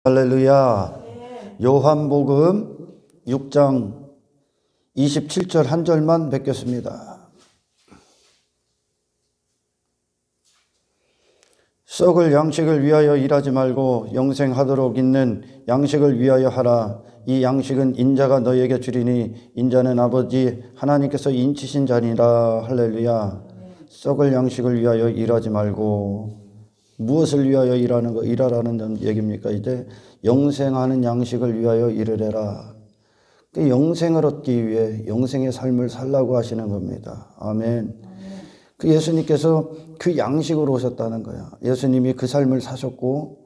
할렐루야. 요한복음 6장 27절 한 절만 뵙겠습니다. 썩을 양식을 위하여 일하지 말고 영생하도록 있는 양식을 위하여 하라. 이 양식은 인자가 너에게 주리니 인자는 아버지 하나님께서 인치신 자니라. 할렐루야. 썩을 양식을 위하여 일하지 말고 무엇을 위하여 일하라는 얘기입니까? 이제 영생하는 양식을 위하여 일을 해라. 그 영생을 얻기 위해 영생의 삶을 살라고 하시는 겁니다. 아멘. 그 예수님께서 그 양식으로 오셨다는 거야. 예수님이 그 삶을 사셨고,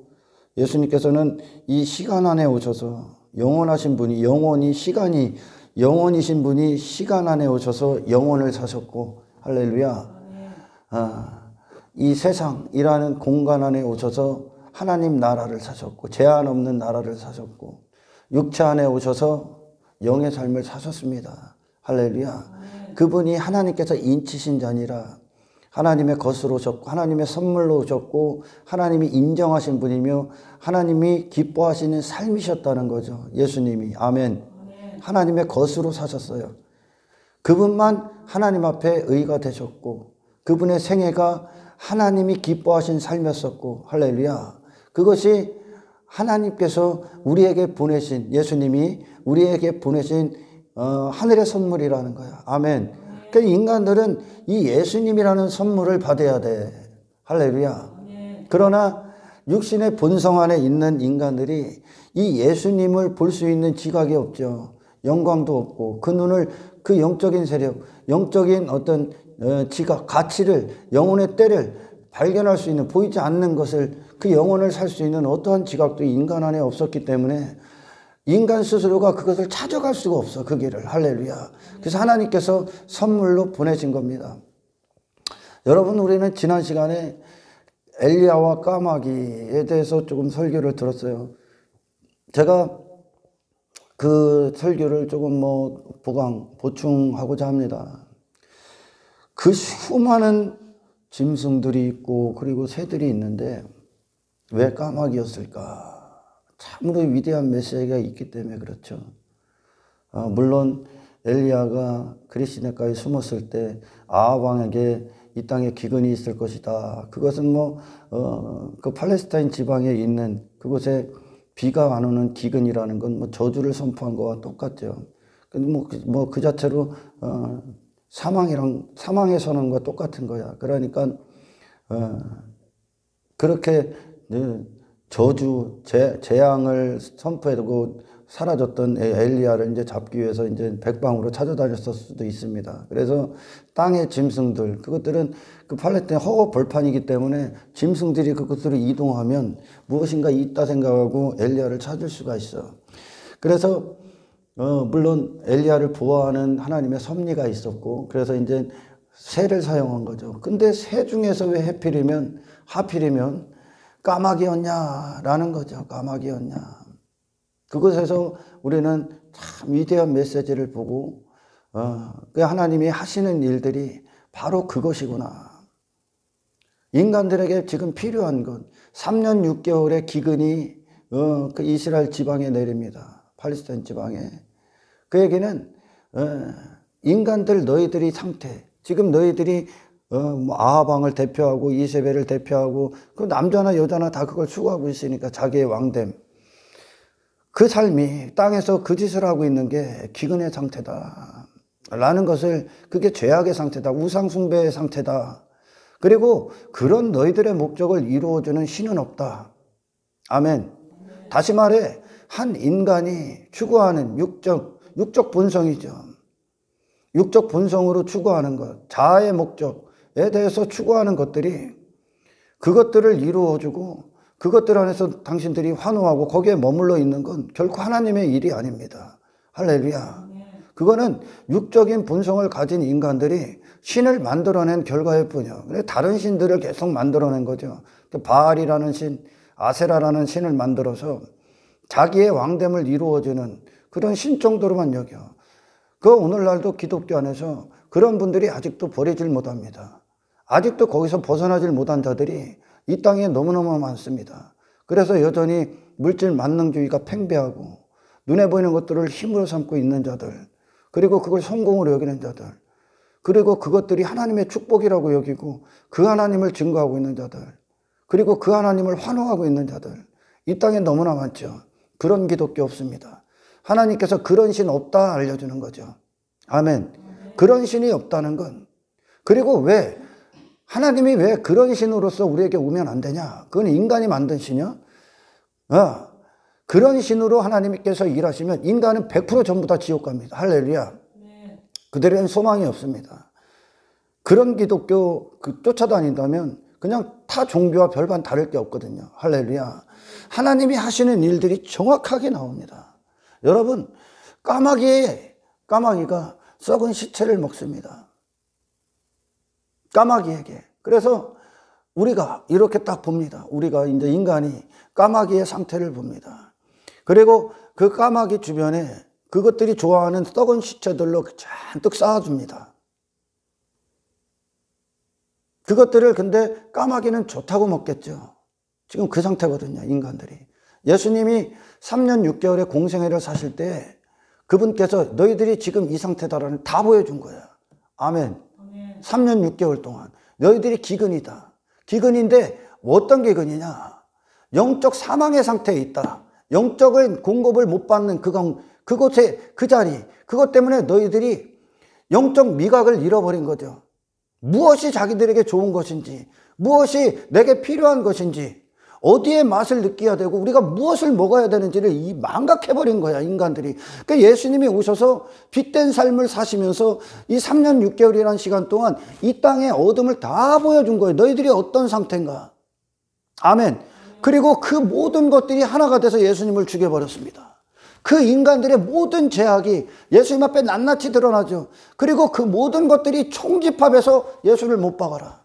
예수님께서는 이 시간 안에 오셔서 영원하신 분이 영원이신 분이 시간 안에 오셔서 영원을 사셨고, 할렐루야. 이 세상이라는 공간 안에 오셔서 하나님 나라를 사셨고 제한 없는 나라를 사셨고 육체 안에 오셔서 영의 삶을 사셨습니다. 할렐루야. 그분이 하나님께서 인치신 자니라. 하나님의 것으로 오셨고 하나님의 선물로 오셨고 하나님이 인정하신 분이며 하나님이 기뻐하시는 삶이셨다는 거죠. 예수님이. 아멘. 하나님의 것으로 사셨어요. 그분만 하나님 앞에 의가 되셨고 그분의 생애가 하나님이 기뻐하신 삶이었었고, 할렐루야. 그것이 하나님께서 우리에게 보내신, 예수님이 우리에게 보내신 하늘의 선물이라는 거야. 아멘. 그러니까 인간들은 이 예수님이라는 선물을 받아야 돼. 할렐루야. 그러나 육신의 본성 안에 있는 인간들이 이 예수님을 볼 수 있는 지각이 없죠. 영광도 없고 그 눈을 그 영적인 세력, 영적인 어떤 지각, 가치를, 영혼의 때를 발견할 수 있는, 보이지 않는 것을, 그 영혼을 살 수 있는 어떠한 지각도 인간 안에 없었기 때문에 인간 스스로가 그것을 찾아갈 수가 없어, 그 길을. 할렐루야. 그래서 하나님께서 선물로 보내신 겁니다. 여러분, 우리는 지난 시간에 엘리야와 까마귀에 대해서 조금 설교를 들었어요. 제가 그 설교를 조금 보충하고자 합니다. 그 수많은 짐승들이 있고 그리고 새들이 있는데 왜 까마귀였을까? 참으로 위대한 메시지가 있기 때문에 그렇죠. 물론 엘리야가 그리시네가에 숨었을 때 아합 왕에게 이 땅에 기근이 있을 것이다. 그것은 그 팔레스타인 지방에 있는 그곳에 비가 안 오는 기근이라는 건 저주를 선포한 거와 똑같죠. 그 자체로 사망의 선언과 똑같은 거야. 그러니까 그렇게 저주, 재앙을 선포해두고 사라졌던 엘리야를 이제 잡기 위해서 이제 백방으로 찾아다녔을 수도 있습니다. 그래서 땅의 짐승들, 그것들은 그 팔레스타인 허허 벌판이기 때문에 짐승들이 그곳으로 이동하면 무엇인가 있다 생각하고 엘리야를 찾을 수가 있어. 그래서 물론 엘리야를 보호하는 하나님의 섭리가 있었고 그래서 이제 새를 사용한 거죠. 근데 새 중에서 왜 하필이면 까마귀였냐라는 거죠. 까마귀였냐. 그곳에서 우리는 참 위대한 메시지를 보고 그 하나님이 하시는 일들이 바로 그것이구나. 인간들에게 지금 필요한 것 3년 6개월의 기근이 그 이스라엘 지방에 내립니다. 팔레스타인 지방에. 그 얘기는 인간들 너희들이 상태, 지금 너희들이 아합 왕을 대표하고 이세벨을 대표하고 그 남자나 여자나 다 그걸 추구하고 있으니까 자기의 왕됨, 그 삶이 땅에서 그 짓을 하고 있는 게 기근의 상태다 라는 것을, 그게 죄악의 상태다, 우상 숭배의 상태다. 그리고 그런 너희들의 목적을 이루어주는 신은 없다. 아멘. 다시 말해 한 인간이 추구하는 육적 본성이죠. 육적 본성으로 추구하는 것, 자아의 목적에 대해서 추구하는 것들이 그것들을 이루어주고 그것들 안에서 당신들이 환호하고 거기에 머물러 있는 건 결코 하나님의 일이 아닙니다. 할렐루야. 그거는 육적인 본성을 가진 인간들이 신을 만들어낸 결과일 뿐이요. 다른 신들을 계속 만들어낸 거죠. 바알이라는 신, 아세라라는 신을 만들어서 자기의 왕됨을 이루어주는 그런 신 정도로만 여겨. 오늘날도 기독교 안에서 그런 분들이 아직도 버리질 못합니다. 아직도 거기서 벗어나질 못한 자들이 이 땅에 너무너무 많습니다. 그래서 여전히 물질 만능주의가 팽배하고 눈에 보이는 것들을 힘으로 삼고 있는 자들, 그리고 그걸 성공으로 여기는 자들, 그리고 그것들이 하나님의 축복이라고 여기고 그 하나님을 증거하고 있는 자들, 그리고 그 하나님을 환호하고 있는 자들, 이 땅에 너무나 많죠. 그런 기독교 없습니다. 하나님께서 그런 신 없다 알려주는 거죠. 아멘. 그런 신이 없다는 건, 그리고 왜 하나님이 왜 그런 신으로서 우리에게 오면 안 되냐? 그건 인간이 만든 신이야? 그런 신으로 하나님께서 일하시면 인간은 100% 전부 다 지옥 갑니다. 할렐루야. 그들에는 소망이 없습니다. 그런 기독교 쫓아다닌다면 그냥 타 종교와 별반 다를 게 없거든요. 할렐루야. 하나님이 하시는 일들이 정확하게 나옵니다. 여러분, 까마귀가 썩은 시체를 먹습니다. 까마귀에게. 그래서 우리가 이렇게 딱 봅니다. 우리가 이제 인간이 까마귀의 상태를 봅니다. 그리고 그 까마귀 주변에 그것들이 좋아하는 썩은 시체들로 잔뜩 쌓아줍니다. 그것들을 근데 까마귀는 좋다고 먹겠죠. 지금 그 상태거든요, 인간들이. 예수님이 3년 6개월의 공생애를 사실 때 그분께서 너희들이 지금 이 상태다라는 다 보여준 거예요. 아멘. 3년 6개월 동안 너희들이 기근이다. 기근인데 어떤 기근이냐? 영적 사망의 상태에 있다. 영적인 공급을 못 받는 그곳에 그 자리, 그것 때문에 너희들이 영적 미각을 잃어버린 거죠. 무엇이 자기들에게 좋은 것인지, 무엇이 내게 필요한 것인지, 어디에 맛을 느껴야 되고 우리가 무엇을 먹어야 되는지를 망각해버린 거야, 인간들이. 그러니까 예수님이 오셔서 빛된 삶을 사시면서 이 3년 6개월이라는 시간 동안 이 땅의 어둠을 다 보여준 거예요. 너희들이 어떤 상태인가. 아멘. 그리고 그 모든 것들이 하나가 돼서 예수님을 죽여버렸습니다. 그 인간들의 모든 죄악이 예수님 앞에 낱낱이 드러나죠. 그리고 그 모든 것들이 총집합해서 예수를 못 박아라.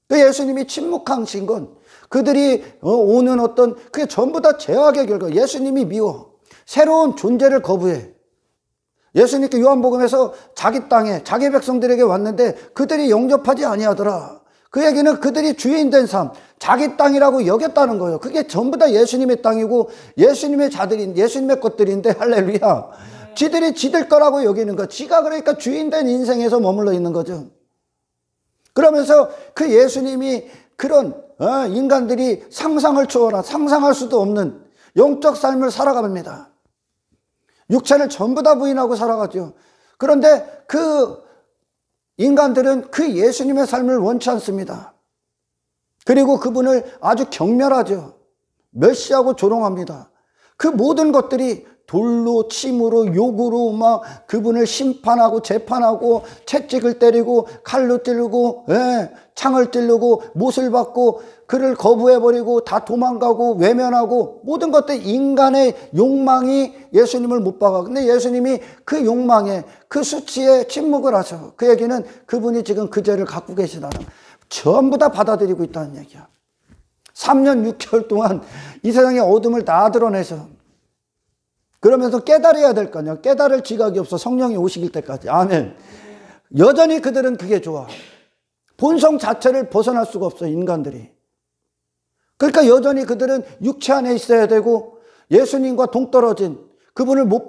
그 예수님이 침묵하신 건 그들이 오는 그게 전부 다 죄악의 결과. 예수님이 미워. 새로운 존재를 거부해. 예수님께 요한복음에서 자기 땅에 자기 백성들에게 왔는데 그들이 영접하지 아니하더라. 그 얘기는 그들이 주인된 삶, 자기 땅이라고 여겼다는 거예요. 그게 전부 다 예수님의 땅이고 예수님의 자들인, 예수님의 것들인데, 할렐루야. 지들이 지들 거라고 여기는 거. 지가 그러니까 주인된 인생에서 머물러 있는 거죠. 그러면서 그 예수님이 그런 인간들이 상상을 초월한, 상상할 수도 없는 영적 삶을 살아갑니다. 육체를 전부 다 부인하고 살아가죠. 그런데 그 인간들은 그 예수님의 삶을 원치 않습니다. 그리고 그분을 아주 경멸하죠. 멸시하고 조롱합니다. 그 모든 것들이 돌로, 침으로, 욕으로 막 그분을 심판하고 재판하고 채찍을 때리고 칼로 찌르고 창을 찌르고 못을 받고 그를 거부해버리고 다 도망가고 외면하고 모든 것들 인간의 욕망이 예수님을 못 박아. 근데 예수님이 그 욕망에 그 수치에 침묵을 하셔. 그 얘기는 그분이 지금 그 죄를 갖고 계시다는, 전부 다 받아들이고 있다는 얘기야. 3년 6개월 동안 이 세상의 어둠을 다 드러내서 그러면서 깨달아야 될 거 아니야. 깨달을 지각이 없어. 성령이 오시길 때까지. 아멘. 여전히 그들은 그게 좋아. 본성 자체를 벗어날 수가 없어, 인간들이. 그러니까 여전히 그들은 육체 안에 있어야 되고 예수님과 동떨어진 그분을 못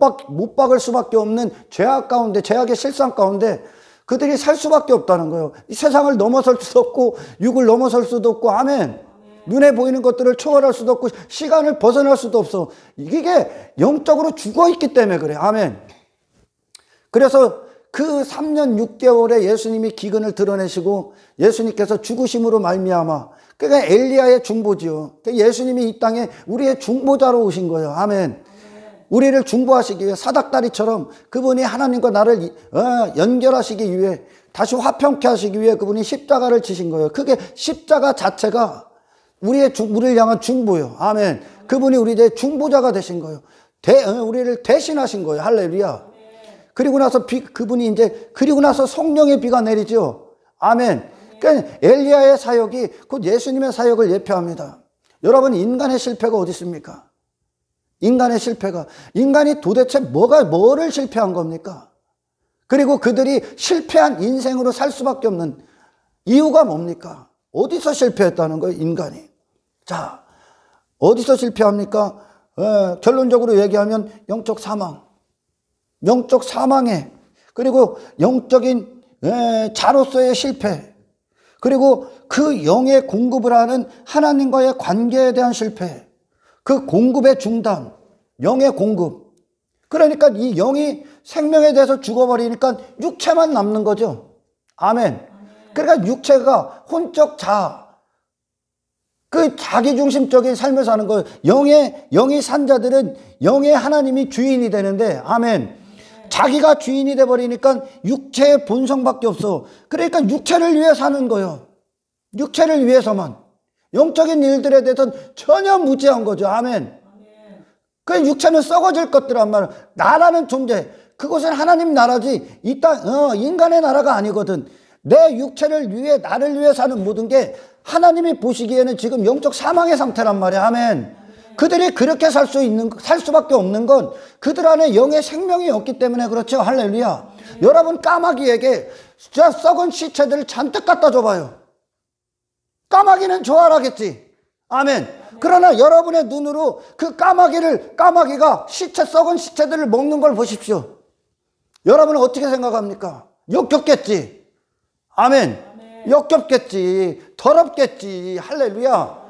박을 수밖에 없는 죄악 가운데, 죄악의 실상 가운데 그들이 살 수밖에 없다는 거예요. 이 세상을 넘어설 수도 없고 육을 넘어설 수도 없고, 아멘. 눈에 보이는 것들을 초월할 수도 없고 시간을 벗어날 수도 없어. 이게 영적으로 죽어있기 때문에 그래. 아멘. 그래서 그 3년 6개월에 예수님이 기근을 드러내시고 예수님께서 죽으심으로 말미암아, 그러니까 엘리야의 중보지요. 예수님이 이 땅에 우리의 중보자로 오신 거예요. 아멘. 우리를 중보하시기 위해 사닥다리처럼 그분이 하나님과 나를 연결하시기 위해, 다시 화평케 하시기 위해 그분이 십자가를 지신 거예요. 그게 십자가 자체가 우리를 향한 중보요. 아멘. 그분이 우리의 중보자가 되신 거예요. 우리를 대신하신 거예요. 할렐루야. 그리고 나서 그리고 나서 성령의 비가 내리죠. 아멘. 그러니까 엘리야의 사역이 곧 예수님의 사역을 예표합니다. 여러분, 인간의 실패가 어디 있습니까? 인간의 실패가, 인간이 도대체 뭐를 실패한 겁니까? 그리고 그들이 실패한 인생으로 살 수밖에 없는 이유가 뭡니까? 어디서 실패했다는 거예요, 인간이? 자, 어디서 실패합니까? 결론적으로 얘기하면 영적 사망. 영적 사망에, 그리고 영적인 자로서의 실패, 그리고 그 영의 공급을 하는 하나님과의 관계에 대한 실패, 그 공급의 중단, 영의 공급. 그러니까 이 영이 생명에 대해서 죽어버리니까 육체만 남는 거죠. 아멘. 그러니까 육체가 혼적 자아, 그 자기중심적인 삶을 사는 거예요. 영이 산 자들은 영의 하나님이 주인이 되는데, 아멘. 자기가 주인이 돼버리니까 육체의 본성밖에 없어. 그러니까 육체를 위해 사는 거예요. 육체를 위해서만. 영적인 일들에 대해서는 전혀 무지한 거죠. 아멘. 그 육체는 썩어질 것들란 말이야. 나라는 존재, 그것은 하나님 나라지 이 땅 인간의 나라가 아니거든. 내 육체를 위해, 나를 위해 사는 모든 게 하나님이 보시기에는 지금 영적 사망의 상태란 말이야. 아멘. 그들이 그렇게 살 수밖에 없는 건 그들 안에 영의 생명이 없기 때문에 그렇죠. 할렐루야. 여러분, 까마귀에게 저 썩은 시체들을 잔뜩 갖다 줘봐요. 까마귀는 좋아하겠지. 아멘. 그러나 여러분의 눈으로 그 까마귀가 썩은 시체들을 먹는 걸 보십시오. 여러분은 어떻게 생각합니까? 역겹겠지. 아멘. 역겹겠지. 더럽겠지. 할렐루야.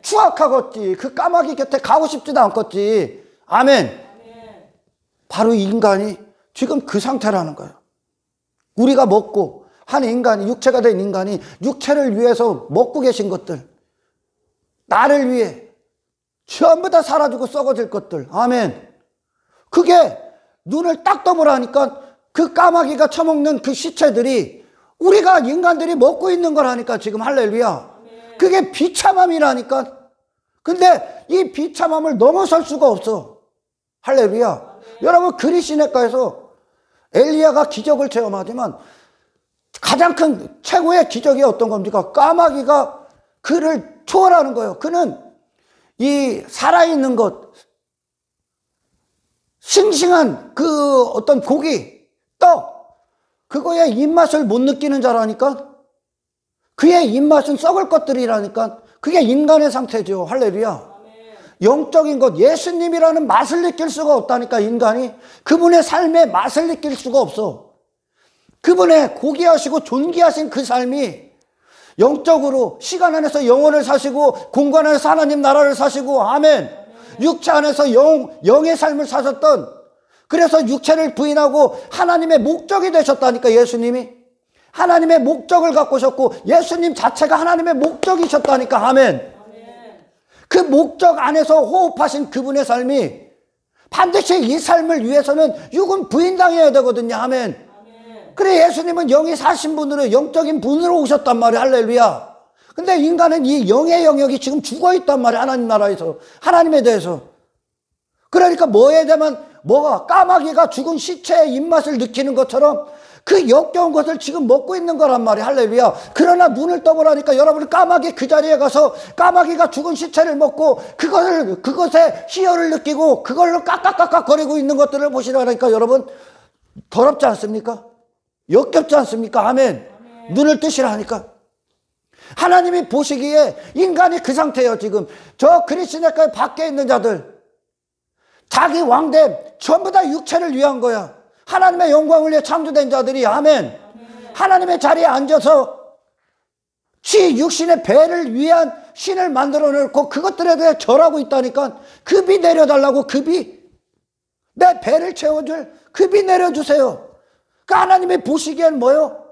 추악하겠지. 그 까마귀 곁에 가고 싶지도 않겠지. 아멘. 바로 인간이 지금 그 상태라는 거예요. 우리가 먹고 한 인간이, 육체가 된 인간이 육체를 위해서 먹고 계신 것들, 나를 위해 전부 다 사라지고 썩어질 것들. 아멘. 그게 눈을 딱 떠보라니까 그 까마귀가 처먹는 그 시체들이 우리가 인간들이 먹고 있는 거라니까 지금. 할렐루야. 그게 비참함이라니까. 근데 이 비참함을 넘어설 수가 없어. 할렐루야. 여러분, 그리시네가에서 엘리야가 기적을 체험하지만 가장 큰 최고의 기적이 어떤 겁니까? 까마귀가 그를 초월하는 거예요. 그는 이 살아있는 것, 싱싱한 그 어떤 고기, 떡, 그거의 입맛을 못 느끼는 자라니까. 그의 입맛은 썩을 것들이라니까. 그게 인간의 상태죠. 할렐루야. 영적인 것, 예수님이라는 맛을 느낄 수가 없다니까. 인간이 그분의 삶의 맛을 느낄 수가 없어. 그분의 고귀하시고 존귀하신 그 삶이 영적으로 시간 안에서 영혼을 사시고 공간 안에서 하나님 나라를 사시고, 아멘. 육체 안에서 영의 삶을 사셨던, 그래서 육체를 부인하고 하나님의 목적이 되셨다니까. 예수님이 하나님의 목적을 갖고 오셨고 예수님 자체가 하나님의 목적이셨다니까. 아멘. 그 목적 안에서 호흡하신 그분의 삶이 반드시 이 삶을 위해서는 육은 부인당해야 되거든요. 아멘. 그래, 예수님은 영이 사신 분으로, 영적인 분으로 오셨단 말이야. 할렐루야. 근데 인간은 이 영의 영역이 지금 죽어있단 말이야. 하나님 나라에서, 하나님에 대해서. 그러니까 뭐에 대한, 까마귀가 죽은 시체의 입맛을 느끼는 것처럼 그 역겨운 것을 지금 먹고 있는 거란 말이야. 할렐루야. 그러나 눈을 떠보라니까 여러분은 까마귀 그 자리에 가서 까마귀가 죽은 시체를 먹고 그것에 희열을 느끼고 그걸로 깍깍깍깍 거리고 있는 것들을 보시라니까 여러분, 더럽지 않습니까? 역겹지 않습니까? 아멘. 눈을 뜨시라니까. 하나님이 보시기에 인간이 그 상태예요. 지금 저 그리스도인의 밖에 있는 자들, 자기 왕됨 전부 다 육체를 위한 거야. 하나님의 영광을 위해 창조된 자들이, 아멘. 하나님의 자리에 앉아서 지 육신의 배를 위한 신을 만들어 놓고 그것들에 대해 절하고 있다니까. 급이 내려달라고. 급이, 내 배를 채워줄 급이 내려주세요. 그 하나님이 보시기엔 뭐요?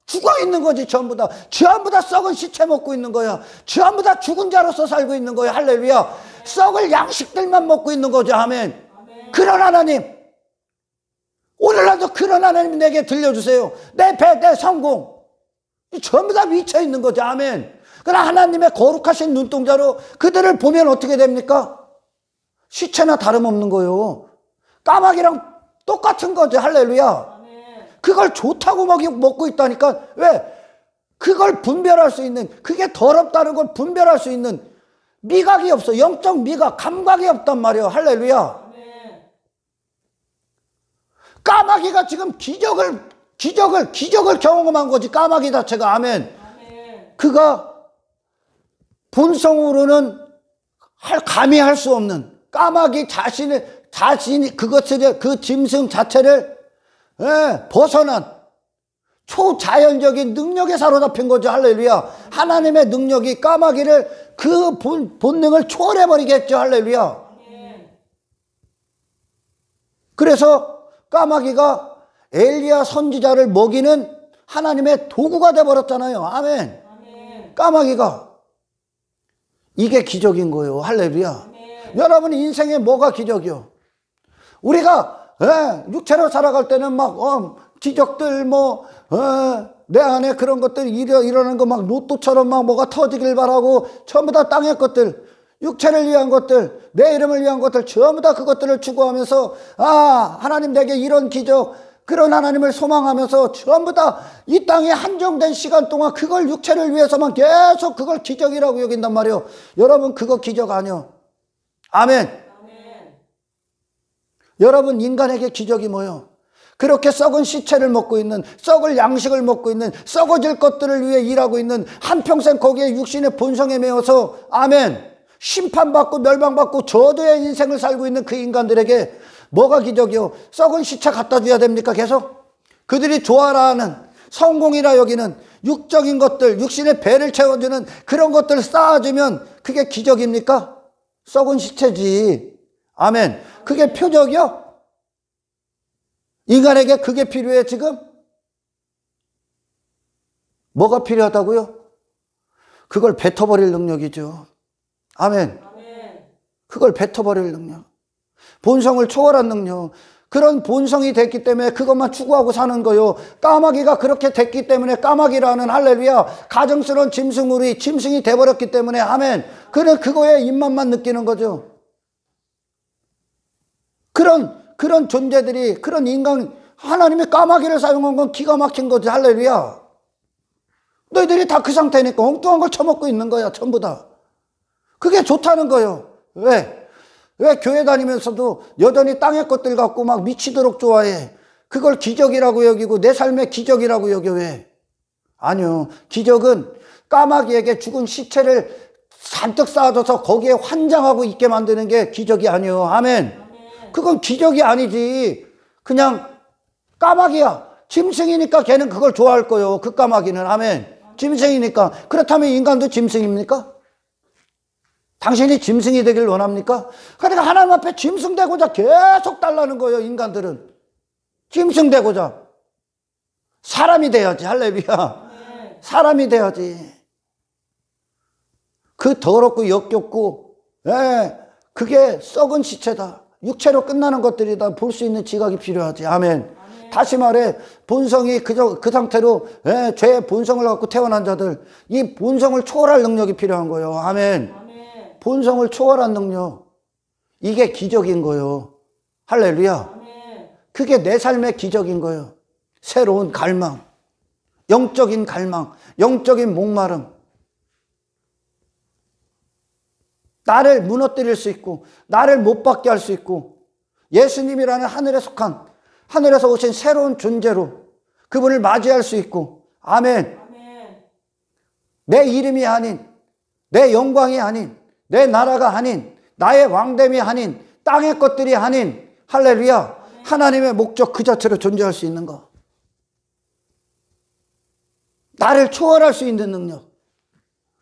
죽어 있는 거지. 전부 다 썩은 시체 먹고 있는 거야. 전부 다 죽은 자로서 살고 있는 거야. 할렐루야. 썩을 양식들만 먹고 있는 거죠. 아멘. 그런 하나님, 오늘날도 그런 하나님 내게 들려주세요. 내 배, 내 성공, 전부 다 미쳐 있는 거죠. 아멘. 그러나 하나님의 거룩하신 눈동자로 그들을 보면 어떻게 됩니까? 시체나 다름없는 거예요. 까마귀랑 똑같은 거죠. 할렐루야. 그걸 좋다고 먹고 있다니까. 왜? 그걸 분별할 수 있는, 그게 더럽다는 걸 분별할 수 있는 미각이 없어. 영적 미각, 감각이 없단 말이에요. 할렐루야. 까마귀가 지금 기적을 경험한 거지. 까마귀 자체가. 아멘. 그가 본성으로는 감히 할 수 없는 까마귀 자신이 그것을 그 짐승 자체를 벗어난 초자연적인 능력에 사로잡힌 거죠. 할렐루야. 하나님의 능력이 까마귀를 그 본능을 초월해버리게 했죠. 할렐루야. 그래서 까마귀가 엘리야 선지자를 먹이는 하나님의 도구가 돼버렸잖아요. 아멘. 까마귀가. 이게 기적인 거예요. 할렐루야. 여러분 인생에 뭐가 기적이요? 우리가 육체로 살아갈 때는 막 기적들 내 안에 그런 것들 일어나는 거 막 로또처럼 막 뭐가 터지길 바라고 전부 다 땅의 것들, 육체를 위한 것들, 내 이름을 위한 것들 전부 다 그것들을 추구하면서 하나님 내게 이런 기적, 그런 하나님을 소망하면서 전부 다 이 땅에 한정된 시간 동안 그걸 육체를 위해서만 계속 그걸 기적이라고 여긴단 말이에요. 여러분 그거 기적 아니요. 아멘. 여러분 인간에게 기적이 뭐예요? 그렇게 썩은 시체를 먹고 있는, 썩을 양식을 먹고 있는, 썩어질 것들을 위해 일하고 있는, 한평생 거기에 육신의 본성에 매여서 아멘 심판받고 멸망받고 저주의 인생을 살고 있는 그 인간들에게 뭐가 기적이요? 썩은 시체 갖다 줘야 됩니까? 계속? 그들이 좋아라 하는, 성공이라 여기는 육적인 것들, 육신의 배를 채워주는 그런 것들을 쌓아주면 그게 기적입니까? 썩은 시체지. 아멘. 그게 표적이요? 인간에게 그게 필요해 지금? 뭐가 필요하다고요? 그걸 뱉어버릴 능력이죠. 아멘. 그걸 뱉어버릴 능력. 본성을 초월한 능력. 그런 본성이 됐기 때문에 그것만 추구하고 사는 거요. 까마귀가 그렇게 됐기 때문에 까마귀라는 할렐루야 가증스러운 짐승이 돼버렸기 때문에 아멘. 그는 그거에 입맛만 느끼는 거죠. 그런 존재들이, 그런 인간, 하나님의 까마귀를 사용한 건 기가 막힌 거지. 할렐루야. 너희들이 다 그 상태니까 엉뚱한 걸 처먹고 있는 거야. 전부 다. 그게 좋다는 거예요. 왜 교회 다니면서도 여전히 땅의 것들 갖고 막 미치도록 좋아해? 그걸 기적이라고 여기고 내 삶의 기적이라고 여겨. 왜? 아니요. 기적은 까마귀에게 죽은 시체를 잔뜩 쌓아줘서 거기에 환장하고 있게 만드는 게 기적이 아니요. 아멘. 그건 기적이 아니지. 그냥 까마귀야. 짐승이니까 걔는 그걸 좋아할 거요. 그 까마귀는. 아멘. 짐승이니까. 그렇다면 인간도 짐승입니까? 당신이 짐승이 되길 원합니까? 그러니까 하나님 앞에 짐승 되고자 계속 달라는 거예요. 인간들은. 짐승 되고자. 사람이 돼야지. 할렐루야. 사람이 돼야지. 그 더럽고 역겹고 그게 썩은 시체다. 육체로 끝나는 것들이다. 볼 수 있는 지각이 필요하지. 아멘. 다시 말해 본성이 그 상태로 죄의 본성을 갖고 태어난 자들, 이 본성을 초월할 능력이 필요한 거예요. 아멘. 본성을 초월한 능력, 이게 기적인 거예요. 할렐루야. 그게 내 삶의 기적인 거예요. 새로운 갈망, 영적인 갈망, 영적인 목마름. 나를 무너뜨릴 수 있고 나를 못 받게 할 수 있고 예수님이라는 하늘에서 오신 새로운 존재로 그분을 맞이할 수 있고 아멘. 내 이름이 아닌, 내 영광이 아닌, 내 나라가 아닌, 나의 왕됨이 아닌, 땅의 것들이 아닌 할렐루야 하나님의 목적 그 자체로 존재할 수 있는 거. 나를 초월할 수 있는 능력.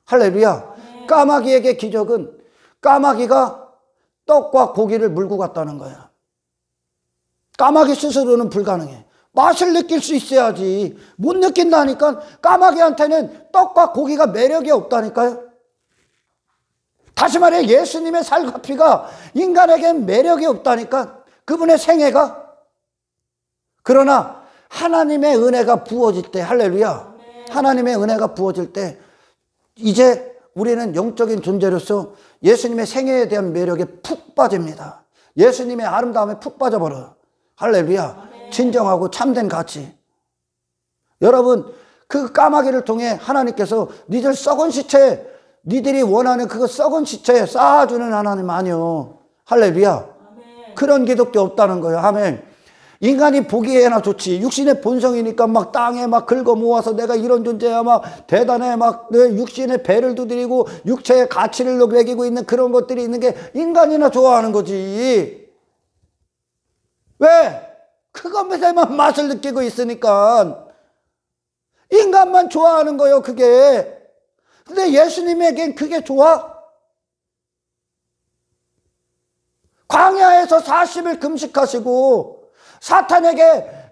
할렐루야. 까마귀에게 기적은 까마귀가 떡과 고기를 물고 갔다는 거야. 까마귀 스스로는 불가능해. 맛을 느낄 수 있어야지. 못 느낀다니까. 까마귀한테는 떡과 고기가 매력이 없다니까요. 다시 말해 예수님의 살과 피가 인간에겐 매력이 없다니까. 그분의 생애가. 그러나 하나님의 은혜가 부어질 때 할렐루야. 하나님의 은혜가 부어질 때 이제 우리는 영적인 존재로서 예수님의 생애에 대한 매력에 푹 빠집니다. 예수님의 아름다움에 푹 빠져버려요. 할렐루야. 진정하고 참된 가치. 여러분 그 까마귀를 통해 하나님께서 니들 썩은 시체, 니들이 원하는 그거 썩은 시체에 쌓아주는 하나님 아니요. 할렐루야. 그런 기독교 없다는 거예요. 아멘. 인간이 보기에나 좋지. 육신의 본성이니까 막 땅에 막 긁어 모아서 내가 이런 존재야 막 대단해 막 육신의 배를 두드리고 육체의 가치를 매기고 있는 그런 것들이 있는 게 인간이나 좋아하는 거지. 왜? 그것에만 맛을 느끼고 있으니까 인간만 좋아하는 거예요, 그게. 근데 예수님에겐 그게 좋아? 광야에서 40일 금식하시고 사탄에게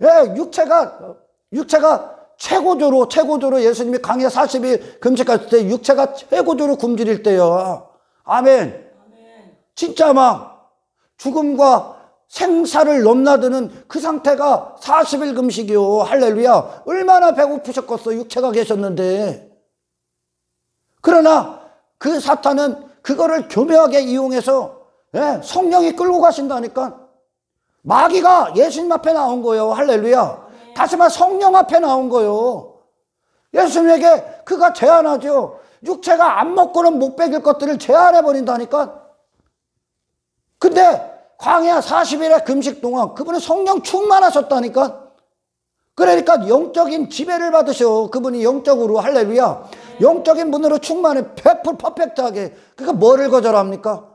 육체가 최고조로 예수님이 광야 40일 금식할 때 육체가 최고조로 굶주릴 때요. 아멘. 진짜 막 죽음과 생사를 넘나드는 그 상태가 40일 금식이요. 할렐루야. 얼마나 배고프셨겠어, 육체가 계셨는데. 그러나 그 사탄은 그거를 교묘하게 이용해서 성령이 끌고 가신다니까. 마귀가 예수님 앞에 나온 거예요. 할렐루야. 다시 말해 성령 앞에 나온 거예요. 예수님에게 그가 제안하죠. 육체가 안 먹고는 못 먹일 것들을 제안해 버린다니까. 근데 광야 40일의 금식 동안 그분은 성령 충만하셨다니까. 그러니까 영적인 지배를 받으셔. 그분이 영적으로. 할렐루야. 영적인 분으로 충만해. 100% 퍼펙트하게. 그러니까 뭐를 거절합니까?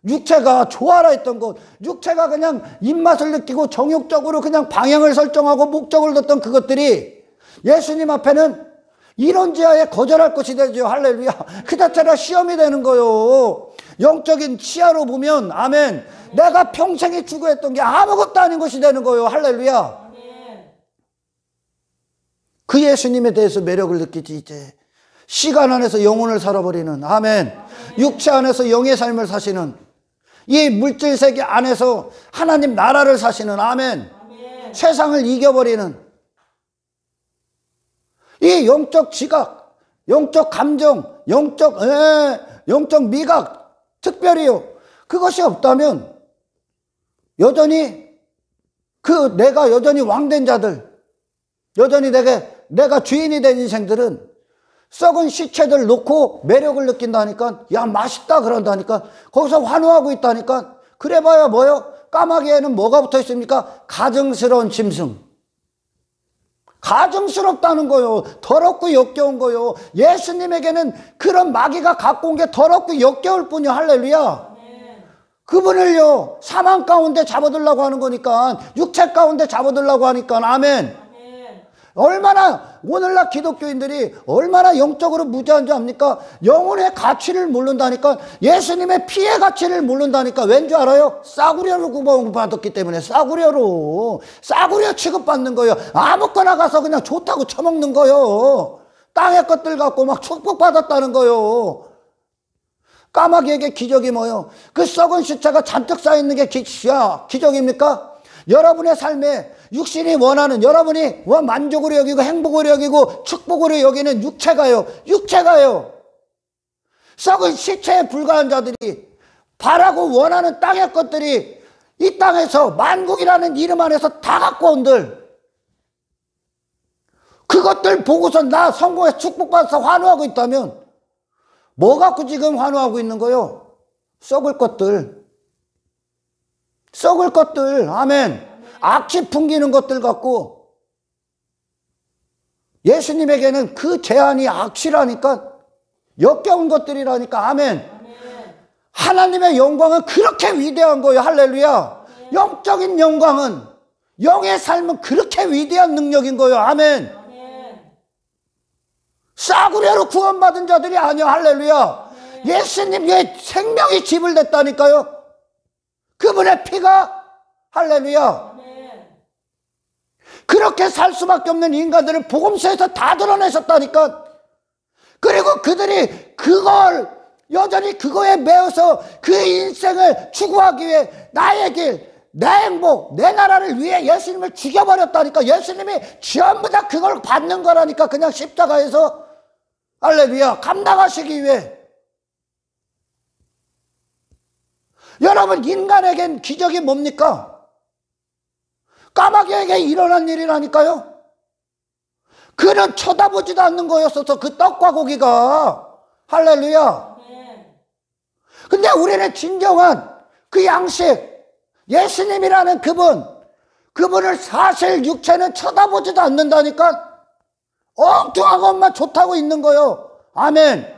육체가 좋아라 했던 것, 육체가 그냥 입맛을 느끼고 정욕적으로 그냥 방향을 설정하고 목적을 뒀던 그것들이 예수님 앞에는 이론지하에 거절할 것이 되죠. 할렐루야. 그 자체가 시험이 되는 거요. 영적인 치아로 보면 아멘. 내가 평생에 추구했던 게 아무것도 아닌 것이 되는 거요. 할렐루야. 그 예수님에 대해서 매력을 느끼지. 이제 시간 안에서 영혼을 살아버리는 아멘. 육체 안에서 영의 삶을 사시는 이 물질 세계 안에서 하나님 나라를 사시는 아멘. 세상을 이겨버리는 이 영적 지각, 영적 감정, 영적 미각, 특별히요. 그것이 없다면 여전히 내가 여전히 왕된 자들, 여전히 내가 주인이 된 인생들은 썩은 시체들 놓고 매력을 느낀다니까. 야 맛있다 그런다니까. 거기서 환호하고 있다니까. 그래봐야 뭐요? 까마귀에는 뭐가 붙어 있습니까? 가증스러운 짐승. 가증스럽다는 거요. 더럽고 역겨운 거요. 예수님에게는 그런 마귀가 갖고 온 게 더럽고 역겨울 뿐이요. 할렐루야. 그분을요 사망 가운데 잡아들려고 하는 거니까, 육체 가운데 잡아들려고 하니까 아멘. 얼마나 오늘날 기독교인들이 얼마나 영적으로 무지한 줄 압니까? 영혼의 가치를 모른다니까. 예수님의 피의 가치를 모른다니까. 왠 줄 알아요? 싸구려로 구원받았기 때문에. 싸구려 취급받는 거예요. 아무거나 가서 그냥 좋다고 처먹는 거예요. 땅의 것들 갖고 막 축복받았다는 거예요. 까마귀에게 기적이 뭐예요? 그 썩은 시체가 잔뜩 쌓여있는 게 기적입니까? 여러분의 삶에 육신이 원하는, 여러분이 만족으로 여기고 행복으로 여기고 축복으로 여기는 육체가요. 썩은 시체에 불과한 자들이 바라고 원하는 땅의 것들이 이 땅에서 만국이라는 이름 안에서 다 갖고 온들, 그것들 보고서 나 성공해서 축복받아서 환호하고 있다면 뭐 갖고 지금 환호하고 있는 거요? 썩을 것들. 아멘. 악취 풍기는 것들 갖고. 예수님에게는 그 제한이 악취라니까. 역겨운 것들이라니까. 아멘. 하나님의 영광은 그렇게 위대한 거예요. 할렐루야. 영적인 영광은, 영의 삶은 그렇게 위대한 능력인 거예요. 아멘. 싸구려로 구원받은 자들이 아니야. 할렐루야. 예수님의 생명이 지불됐다니까요. 그분의 피가. 할렐루야. 그렇게 살 수밖에 없는 인간들을 복음서에서 다 드러내셨다니까. 그리고 그들이 그걸 여전히 그거에 매여서 그 인생을 추구하기 위해 나의 길, 내 행복, 내 나라를 위해 예수님을 죽여버렸다니까. 예수님이 전부 다 그걸 받는 거라니까. 그냥 십자가에서. 할렐루야. 감당하시기 위해. 여러분, 인간에겐 기적이 뭡니까? 까마귀에게 일어난 일이라니까요. 그는 쳐다보지도 않는 거였어서 그 떡과 고기가. 할렐루야. 근데 우리는 진정한 그 양식, 예수님이라는 그분, 그분을 사실 육체는 쳐다보지도 않는다니까. 엉뚱한 것만 좋다고 있는 거요. 아멘.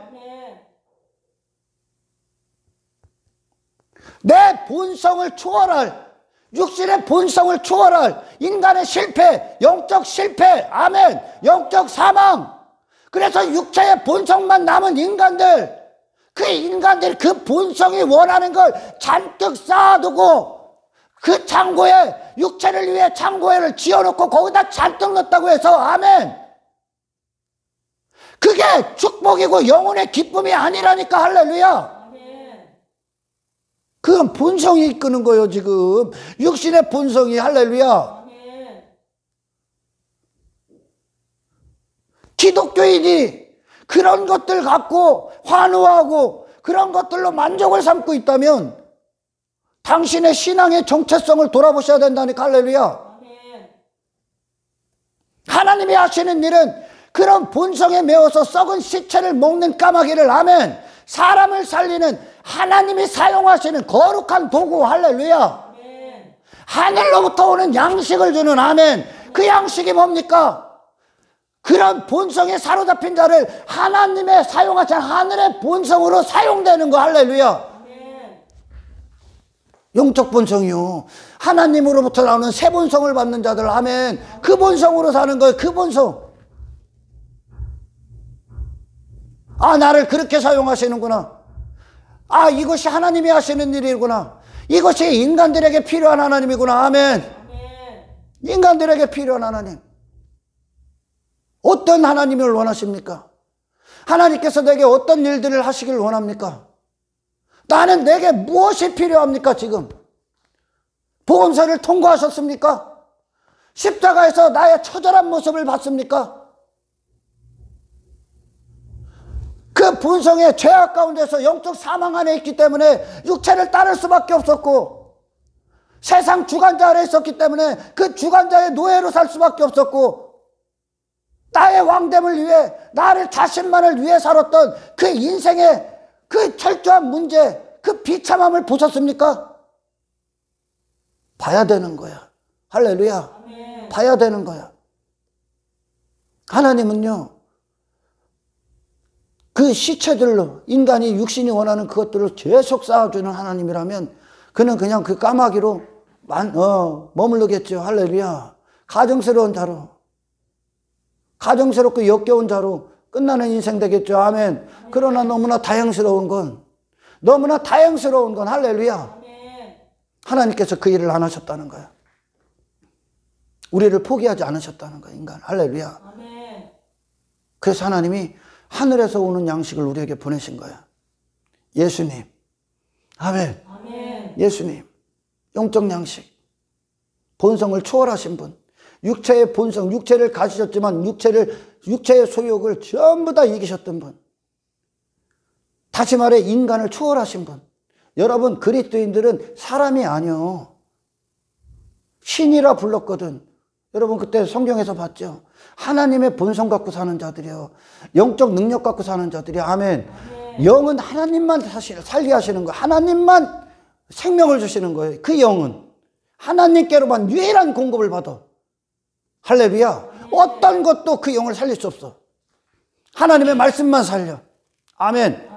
내 본성을 초월할, 육신의 본성을 초월할 인간의 실패, 영적 실패, 아멘, 영적 사망. 그래서 육체의 본성만 남은 인간들, 그 인간들이 그 본성이 원하는 걸 잔뜩 쌓아두고 그 창고에, 육체를 위해 창고에를 지어놓고 거기다 잔뜩 넣었다고 해서, 아멘, 그게 축복이고 영혼의 기쁨이 아니라니까. 할렐루야. 그건 본성이 이끄는 거예요. 지금 육신의 본성이. 할렐루야. 기독교인이 그런 것들 갖고 환호하고 그런 것들로 만족을 삼고 있다면 당신의 신앙의 정체성을 돌아보셔야 된다니까. 할렐루야. 하나님이 하시는 일은 그런 본성에 매워서 썩은 시체를 먹는 까마귀를, 아멘, 사람을 살리는 하나님이 사용하시는 거룩한 도구. 할렐루야. 하늘로부터 오는 양식을 주는, 아멘, 그 양식이 뭡니까? 그런 본성에 사로잡힌 자를 하나님의 사용하신 하늘의 본성으로 사용되는 거. 할렐루야. 영적 본성이요. 하나님으로부터 나오는 새 본성을 받는 자들, 아멘, 그 본성으로 사는 거예요. 그 본성. 아, 나를 그렇게 사용하시는구나. 아, 이것이 하나님이 하시는 일이구나. 이것이 인간들에게 필요한 하나님이구나. 아멘. 인간들에게 필요한 하나님. 어떤 하나님을 원하십니까? 하나님께서 내게 어떤 일들을 하시길 원합니까? 나는 내게 무엇이 필요합니까? 지금 복음서를 통과하셨습니까? 십자가에서 나의 처절한 모습을 봤습니까? 그 본성의 죄악 가운데서 영적 사망 안에 있기 때문에 육체를 따를 수밖에 없었고, 세상 주관자 아래 있었기 때문에 그 주관자의 노예로 살 수밖에 없었고, 나의 왕됨을 위해, 나를 자신만을 위해 살았던 그 인생의 그 철저한 문제, 그 비참함을 보셨습니까? 봐야 되는 거야. 할렐루야. 아멘. 봐야 되는 거야. 하나님은요, 그 시체들로 인간이 육신이 원하는 그것들을 계속 쌓아주는 하나님이라면 그는 그냥 그 까마귀로 머물르겠죠. 할렐루야. 가정스러운 자로, 가정스럽고 역겨운 자로 끝나는 인생 되겠죠. 아멘. 그러나 너무나 다행스러운 건, 할렐루야, 하나님께서 그 일을 안 하셨다는 거야. 우리를 포기하지 않으셨다는 거야, 인간. 할렐루야. 그래서 하나님이 하늘에서 오는 양식을 우리에게 보내신 거야. 예수님. 아멘. 예수님. 영적 양식. 본성을 초월하신 분. 육체의 본성, 육체를 가지셨지만 육체의 소욕을 전부 다 이기셨던 분. 다시 말해 인간을 초월하신 분. 여러분, 그리스도인들은 사람이 아니요, 신이라 불렀거든. 여러분 그때 성경에서 봤죠? 하나님의 본성 갖고 사는 자들이요, 영적 능력 갖고 사는 자들이. 아멘. 영은 하나님만 살게 하시는 거예요. 하나님만 생명을 주시는 거예요. 그 영은 하나님께로만 유일한 공급을 받아. 할렐루야. 어떤 것도 그 영을 살릴 수 없어. 하나님의 말씀만 살려. 아멘.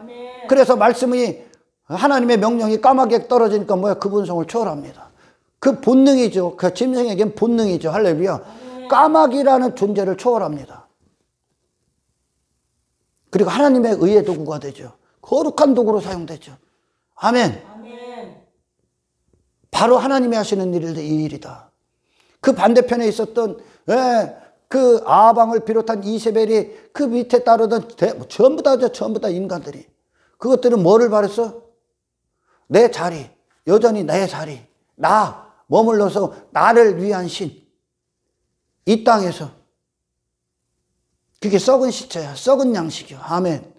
그래서 말씀이, 하나님의 명령이 까마귀에 떨어지니까 뭐야? 그 본성을 초월합니다. 그 본능이죠. 그 짐승에겐 본능이죠. 할렐루야. 까마귀라는 존재를 초월합니다. 그리고 하나님의 의의 도구가 되죠. 거룩한 도구로 사용되죠. 아멘. 바로 하나님이 하시는 이 일이다. 그 반대편에 있었던 그 아방을 비롯한 이세벨이 그 밑에 따르던 전부 다 인간들이, 그것들은 뭐를 바랬어? 내 자리, 여전히 내 자리, 나 머물러서 나를 위한 신, 이 땅에서. 그게 썩은 시체야, 썩은 양식이야. 아멘.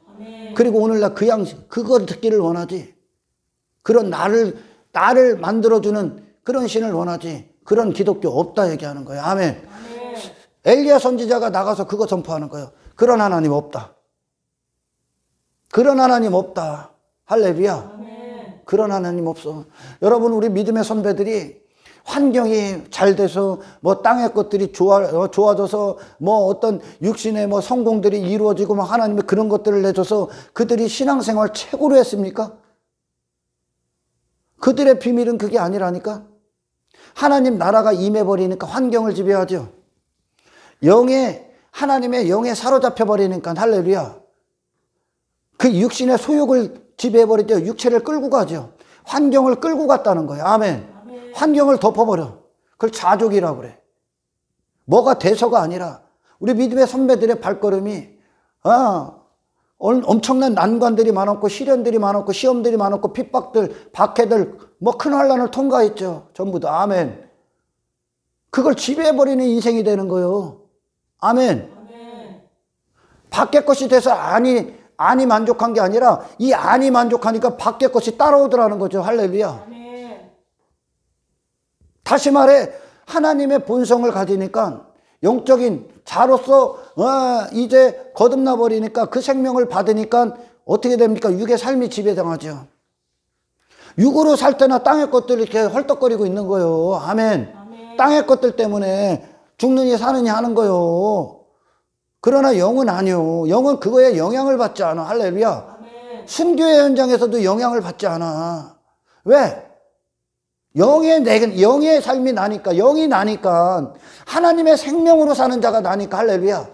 그리고 오늘날 그 양식, 그걸 듣기를 원하지. 그런 나를 만들어주는 그런 신을 원하지. 그런 기독교 없다 얘기하는 거예요. 아멘. 엘리야 선지자가 나가서 그거 선포하는 거예요. 그런 하나님 없다. 그런 하나님 없다. 할렐루야. 그런 하나님 없어. 여러분, 우리 믿음의 선배들이 환경이 잘 돼서 뭐 땅의 것들이 좋아져서 뭐 어떤 육신의 뭐 성공들이 이루어지고 막 하나님의 그런 것들을 내줘서 그들이 신앙생활 최고로 했습니까? 그들의 비밀은 그게 아니라니까. 하나님 나라가 임해버리니까 환경을 지배하죠. 하나님의 영에 사로잡혀 버리니까 할렐루야. 그 육신의 소욕을 지배해버리죠. 육체를 끌고 가죠. 환경을 끌고 갔다는 거예요. 아멘. 환경을 덮어버려. 그걸 자족이라고 그래. 뭐가 돼서가 아니라 우리 믿음의 선배들의 발걸음이 엄청난 난관들이 많았고 시련들이 많았고 시험들이 많았고 핍박들, 박해들, 뭐 큰 환난을 통과했죠. 전부 다. 아멘. 그걸 지배해버리는 인생이 되는 거예요. 아멘. 밖의 것이 돼서 안이 만족한 게 아니라 이 안이 만족하니까 밖의 것이 따라오더라는 거죠. 할렐루야. 다시 말해 하나님의 본성을 가지니까 영적인 자로서 이제 거듭나 버리니까 그 생명을 받으니까 어떻게 됩니까? 육의 삶이 지배당하죠. 육으로 살 때나 땅의 것들 이렇게 헐떡거리고 있는 거예요. 아멘. 땅의 것들 때문에 죽느니 사느니 하는 거예요. 그러나 영은 아니요. 영은 그거에 영향을 받지 않아. 할렐루야. 순교의 현장에서도 영향을 받지 않아. 왜? 영의 삶이 나니까, 영이 나니까, 하나님의 생명으로 사는 자가 나니까, 할렐루야.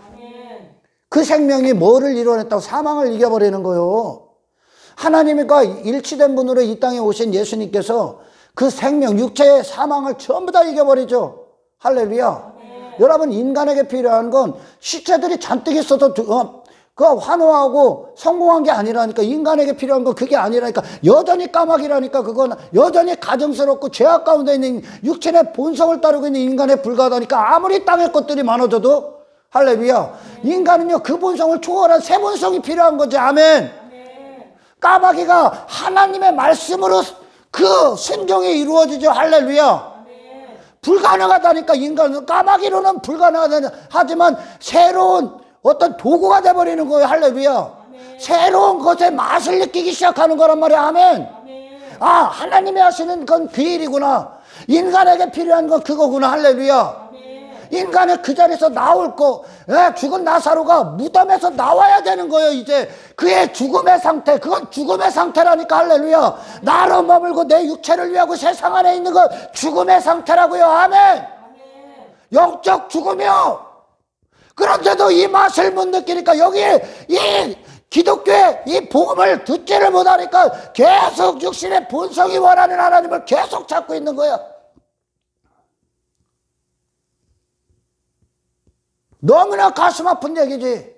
그 생명이 뭐를 이뤄냈다고? 사망을 이겨버리는 거예요. 하나님과 일치된 분으로 이 땅에 오신 예수님께서 그 생명, 육체의 사망을 전부 다 이겨버리죠. 할렐루야. 여러분, 인간에게 필요한 건 시체들이 잔뜩 있어서 그 환호하고 성공한 게 아니라니까. 인간에게 필요한 건 그게 아니라니까. 여전히 까마귀라니까. 그건 여전히 가증스럽고 죄악 가운데 있는 육체의 본성을 따르고 있는 인간에 불과하다니까. 아무리 땅의 것들이 많아져도. 할렐루야. 인간은요 그 본성을 초월한 새 본성이 필요한 거지. 아멘. 까마귀가 하나님의 말씀으로 그 순종이 이루어지죠. 할렐루야. 불가능하다니까. 인간은 까마귀로는 불가능하지만 새로운 어떤 도구가 돼버리는 거예요. 할렐루야. 새로운 것의 맛을 느끼기 시작하는 거란 말이야. 아멘. 하나님이 하시는 건 그 일이구나. 인간에게 필요한 건 그거구나. 할렐루야. 인간은 그 자리에서 나올 거, 죽은 나사로가 무덤에서 나와야 되는 거예요. 이제 그의 죽음의 상태, 그건 죽음의 상태라니까. 할렐루야. 나로 머물고 내 육체를 위하고 세상 안에 있는 건 죽음의 상태라고요. 아멘. 영적 죽음이요. 그런데도 이 맛을 못 느끼니까 여기에 이 기독교의 이 복음을 듣지를 못하니까 계속 육신의 본성이 원하는 하나님을 계속 찾고 있는 거야. 너무나 가슴 아픈 얘기지.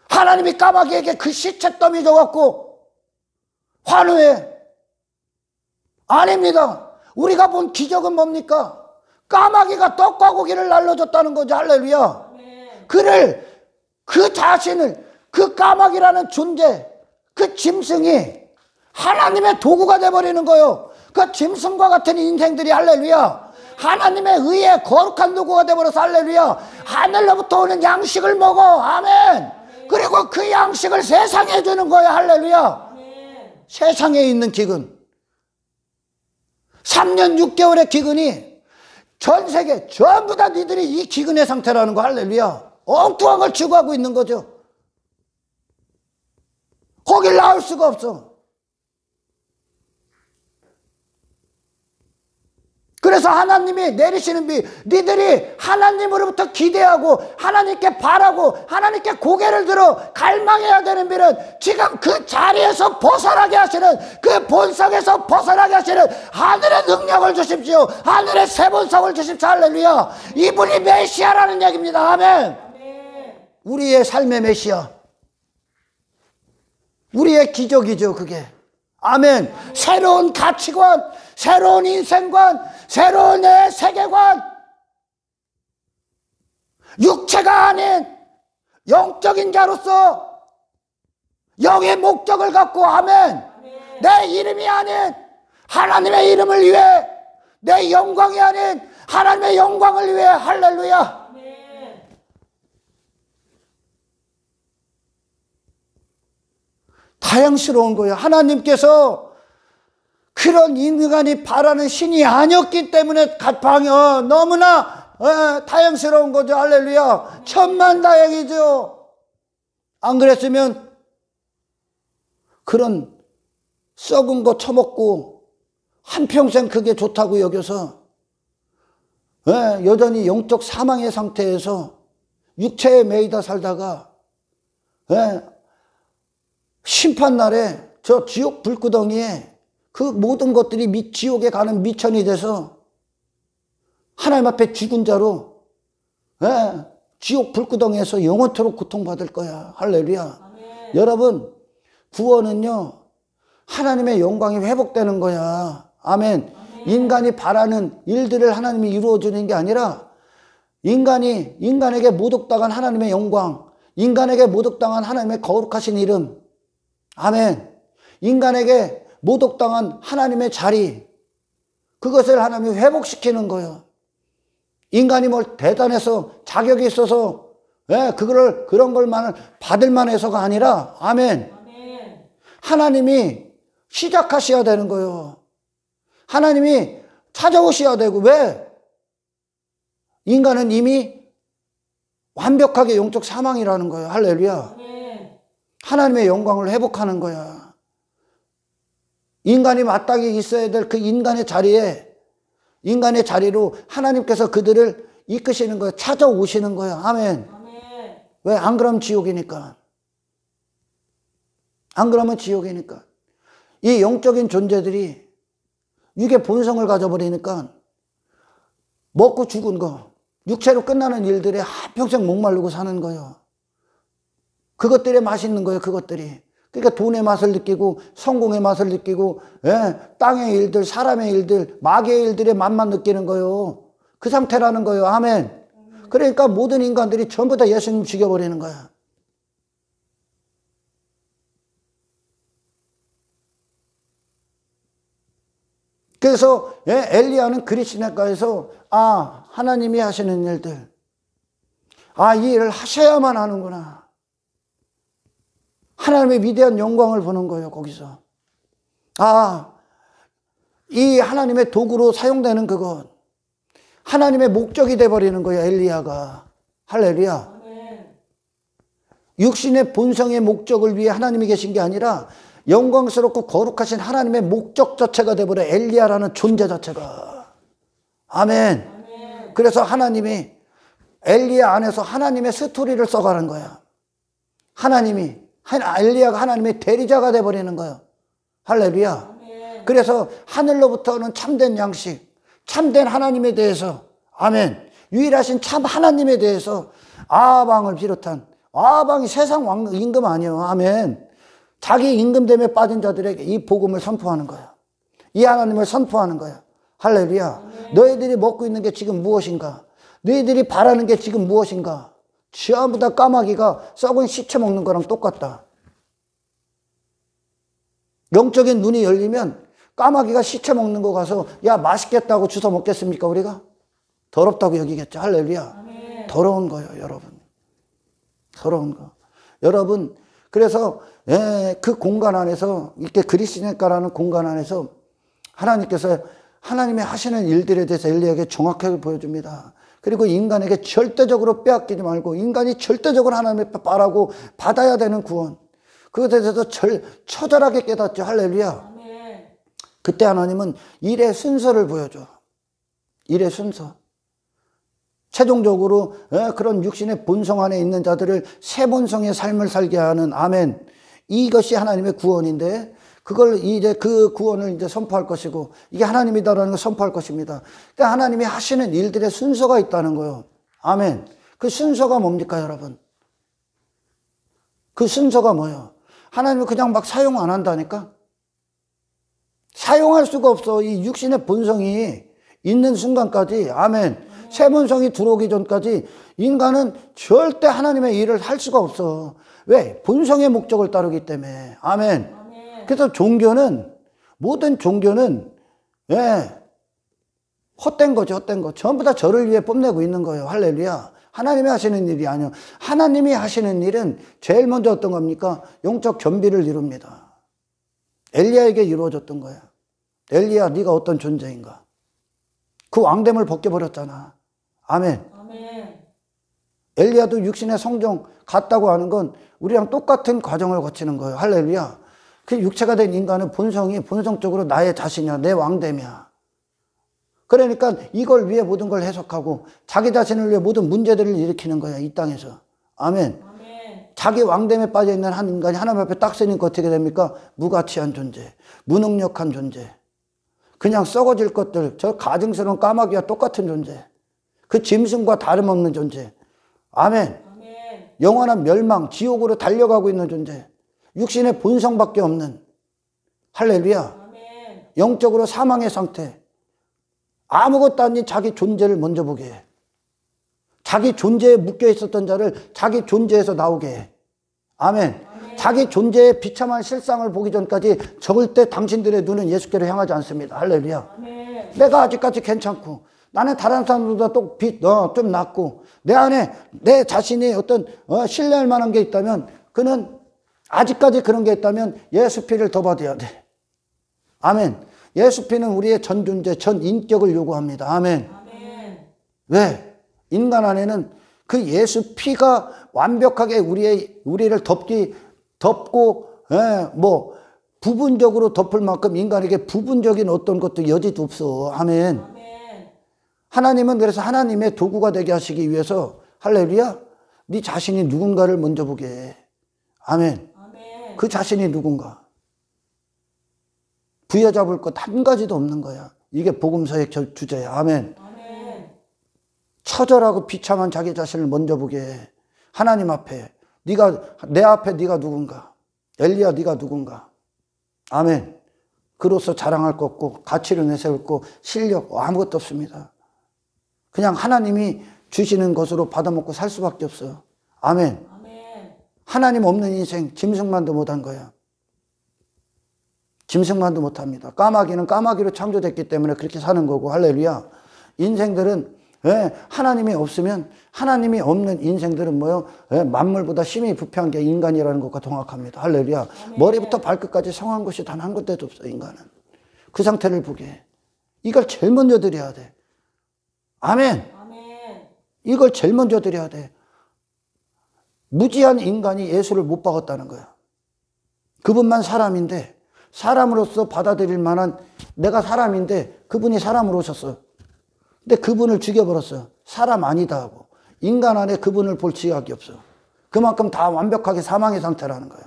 하나님이 까마귀에게 그 시체 더미 줘갖고 환호해. 아닙니다. 우리가 본 기적은 뭡니까? 까마귀가 떡과 고기를 날려줬다는 거죠. 할렐루야. 그 자신을, 그 까마귀라는 존재, 그 짐승이 하나님의 도구가 돼버리는 거예요. 그 짐승과 같은 인생들이, 할렐루야, 하나님의 의에 거룩한 도구가 돼버려서, 할렐루야, 하늘로부터 오는 양식을 먹어. 아멘. 그리고 그 양식을 세상에 주는 거예요. 할렐루야. 세상에 있는 기근, 3년 6개월의 기근이 전 세계 전부 다 니들이 이 기근의 상태라는 거. 할렐루야. 엉뚱한 걸 추구하고 있는 거죠. 거길 나올 수가 없어. 그래서 하나님이 내리시는 비, 니들이 하나님으로부터 기대하고 하나님께 바라고 하나님께 고개를 들어 갈망해야 되는 비는 지금 그 자리에서 벗어나게 하시는, 그 본성에서 벗어나게 하시는 하늘의 능력을 주십시오. 하늘의 새 본성을 주십시오. 할렐루야. 이분이 메시아라는 얘기입니다. 아멘. 우리의 삶의 메시아, 우리의 기적이죠 그게. 아멘. 새로운 가치관, 새로운 인생관, 새로운 내 세계관, 육체가 아닌 영적인 자로서 영의 목적을 갖고, 아멘, 내 이름이 아닌 하나님의 이름을 위해, 내 영광이 아닌 하나님의 영광을 위해, 할렐루야. 다양스러운 거예요. 하나님께서 그 그런 인간이 바라는 신이 아니었기 때문에 방어 너무나 다행스러운 거죠. 할렐루야. 천만다행이죠. 안 그랬으면 그런 썩은 거 처먹고 한평생 그게 좋다고 여겨서 여전히 영적 사망의 상태에서 육체에 매이다 살다가 심판날에 저 지옥 불구덩이에 그 모든 것들이 지옥에 가는 미천이 돼서 하나님 앞에 죽은 자로 지옥 불구덩이에서 영원토록 고통받을 거야. 할렐루야. 아멘. 여러분, 구원은요 하나님의 영광이 회복되는 거야. 아멘. 아멘. 인간이 바라는 일들을 하나님이 이루어주는 게 아니라 인간에게 모독당한 하나님의 영광, 인간에게 모독당한 하나님의 거룩하신 이름, 아멘. 인간에게 모독당한 하나님의 자리, 그것을 하나님이 회복시키는 거예요. 인간이 뭘 대단해서 자격이 있어서 그런 걸만 받을 만해서가 아니라, 아멘. 아멘. 하나님이 시작하셔야 되는 거예요. 하나님이 찾아오셔야 되고. 왜? 인간은 이미 완벽하게 영적 사망이라는 거예요. 할렐루야. 아멘. 하나님의 영광을 회복하는 거야. 인간이 마땅히 있어야 될 그 인간의 자리로 하나님께서 그들을 이끄시는 거예요. 찾아오시는 거예요. 아멘. 아멘. 왜? 안 그러면 지옥이니까. 안 그러면 지옥이니까. 이 영적인 존재들이 육의 본성을 가져버리니까 먹고 죽은 거, 육체로 끝나는 일들에 한평생 목마르고 사는 거예요. 그것들이 맛있는 거예요. 그것들이. 그러니까 돈의 맛을 느끼고 성공의 맛을 느끼고 땅의 일들, 사람의 일들, 마귀의 일들의 맛만 느끼는 거예요. 그 상태라는 거예요. 아멘. 그러니까 모든 인간들이 전부 다 예수님 죽여버리는 거야. 그래서 엘리야는 그리시네가에서 하나님이 하시는 일들, 이 일을 하셔야만 하는구나. 하나님의 위대한 영광을 보는 거예요. 거기서 이 하나님의 도구로 사용되는 그것, 하나님의 목적이 돼버리는 거예요. 엘리야가. 할렐루야. 아멘. 육신의 본성의 목적을 위해 하나님이 계신 게 아니라 영광스럽고 거룩하신 하나님의 목적 자체가 돼버려. 엘리야라는 존재 자체가. 아멘. 아멘. 그래서 하나님이 엘리야 안에서 하나님의 스토리를 써가는 거야. 엘리야가 하나님의 대리자가 돼버리는 거예요. 할렐루야. 아멘. 그래서 하늘로부터는 참된 양식, 참된 하나님에 대해서, 아멘, 유일하신 참 하나님에 대해서 아방을 비롯한, 아방이 세상 임금 아니에요. 아멘. 자기 임금됨에 빠진 자들에게 이 복음을 선포하는 거야. 이 하나님을 선포하는 거야. 할렐루야. 아멘. 너희들이 먹고 있는 게 지금 무엇인가? 너희들이 바라는 게 지금 무엇인가? 전부 다 까마귀가 썩은 시체 먹는 거랑 똑같다. 영적인 눈이 열리면 까마귀가 시체 먹는 거 가서 맛있겠다고 주워 먹겠습니까? 우리가? 더럽다고 여기겠죠. 할렐루야. 아멘. 더러운 거예요, 여러분. 더러운 거. 여러분, 그래서 그 공간 안에서, 이렇게 그리시네가라는 공간 안에서 하나님께서 하나님의 하시는 일들에 대해서 엘리야에게 정확하게 보여줍니다. 그리고 인간에게 절대적으로 빼앗기지 말고 인간이 절대적으로 하나님의 바라고 받아야 되는 구원, 그것에 대해서 처절하게 깨닫죠. 할렐루야. 아멘. 그때 하나님은 일의 순서를 보여줘. 일의 순서. 최종적으로 그런 육신의 본성 안에 있는 자들을 새 본성의 삶을 살게 하는, 아멘, 이것이 하나님의 구원인데, 그걸 이제 그 구원을 이제 선포할 것이고, 이게 하나님이다라는 걸 선포할 것입니다. 그러니까 하나님이 하시는 일들의 순서가 있다는 거예요. 아멘. 그 순서가 뭡니까, 여러분? 그 순서가 뭐예요? 하나님은 그냥 막 사용 안 한다니까? 사용할 수가 없어. 이 육신의 본성이 있는 순간까지, 아멘, 새 본성이 들어오기 전까지 인간은 절대 하나님의 일을 할 수가 없어. 왜? 본성의 목적을 따르기 때문에. 아멘. 그래서 모든 종교는 헛된 거죠. 헛된 거. 전부 다 저를 위해 뽐내고 있는 거예요. 할렐루야. 하나님이 하시는 일이 아니요. 하나님이 하시는 일은 제일 먼저 어떤 겁니까? 영적 겸비를 이룹니다. 엘리야에게 이루어졌던 거야. 엘리야, 네가 어떤 존재인가? 그 왕됨을 벗겨버렸잖아. 아멘. 아멘. 엘리야도 육신의 성종 같다고 하는 건 우리랑 똑같은 과정을 거치는 거예요. 할렐루야. 그 육체가 된 인간은 본성적으로 나의 자신이야. 내 왕됨이야. 그러니까 이걸 위해 모든 걸 해석하고 자기 자신을 위해 모든 문제들을 일으키는 거야. 이 땅에서. 아멘. 아멘. 자기 왕됨에 빠져있는 한 인간이 하나님 앞에 딱 서니까 어떻게 됩니까? 무가치한 존재, 무능력한 존재, 그냥 썩어질 것들, 저 가증스러운 까마귀와 똑같은 존재, 그 짐승과 다름없는 존재. 아멘. 아멘. 영원한 멸망, 지옥으로 달려가고 있는 존재, 육신의 본성밖에 없는, 할렐루야. 아멘. 영적으로 사망의 상태, 아무것도 아닌 자기 존재를 먼저 보게 해. 자기 존재에 묶여 있었던 자를 자기 존재에서 나오게 해. 아멘. 아멘. 자기 존재의 비참한 실상을 보기 전까지 절대 당신들의 눈은 예수께로 향하지 않습니다. 할렐루야. 아멘. 내가 아직까지 괜찮고 나는 다른 사람들보다 좀 낫고 내 안에 내 자신이 어떤 신뢰할 만한 게 있다면 그는 아직까지 그런 게 있다면 예수 피를 더 받아야 돼. 아멘. 예수 피는 우리의 전 존재, 전 인격을 요구합니다. 아멘. 아멘. 왜? 인간 안에는 그 예수 피가 완벽하게 우리를 덮고, 부분적으로 덮을 만큼 인간에게 부분적인 어떤 것도 여지도 없어. 아멘. 아멘. 하나님은 그래서 하나님의 도구가 되게 하시기 위해서, 할렐루야, 네 자신이 누군가를 먼저 보게 해. 아멘. 아멘. 그 자신이 누군가. 부여잡을 것 한 가지도 없는 거야. 이게 복음서의 주제야. 아멘. 아멘. 처절하고 비참한 자기 자신을 먼저 보게 해. 하나님 앞에 내 앞에 네가 누군가. 엘리야, 네가 누군가. 아멘. 그로서 자랑할 것 없고 가치를 내세울 거 실력 아무것도 없습니다. 그냥 하나님이 주시는 것으로 받아먹고 살 수밖에 없어. 아멘. 아멘. 하나님 없는 인생 짐승만도 못한 거야. 짐승만도 못합니다. 까마귀는 까마귀로 창조됐기 때문에 그렇게 사는 거고. 할렐루야. 인생들은 하나님이 없으면, 하나님이 없는 인생들은 뭐요? 만물보다 심히 부패한 게 인간이라는 것과 동학합니다. 할렐루야. 아멘. 머리부터 발끝까지 성한 것이 단 한 군데도 없어. 인간은 그 상태를 보게 해. 이걸 제일 먼저 드려야 돼. 아멘. 아멘. 이걸 제일 먼저 드려야 돼. 무지한 인간이 예수를 못 박았다는 거야. 그분만 사람인데, 사람으로서 받아들일 만한, 내가 사람인데 그분이 사람으로 오셨어. 근데 그분을 죽여버렸어. 사람 아니다 하고. 인간 안에 그분을 볼 지각이 없어. 그만큼 다 완벽하게 사망의 상태라는 거야.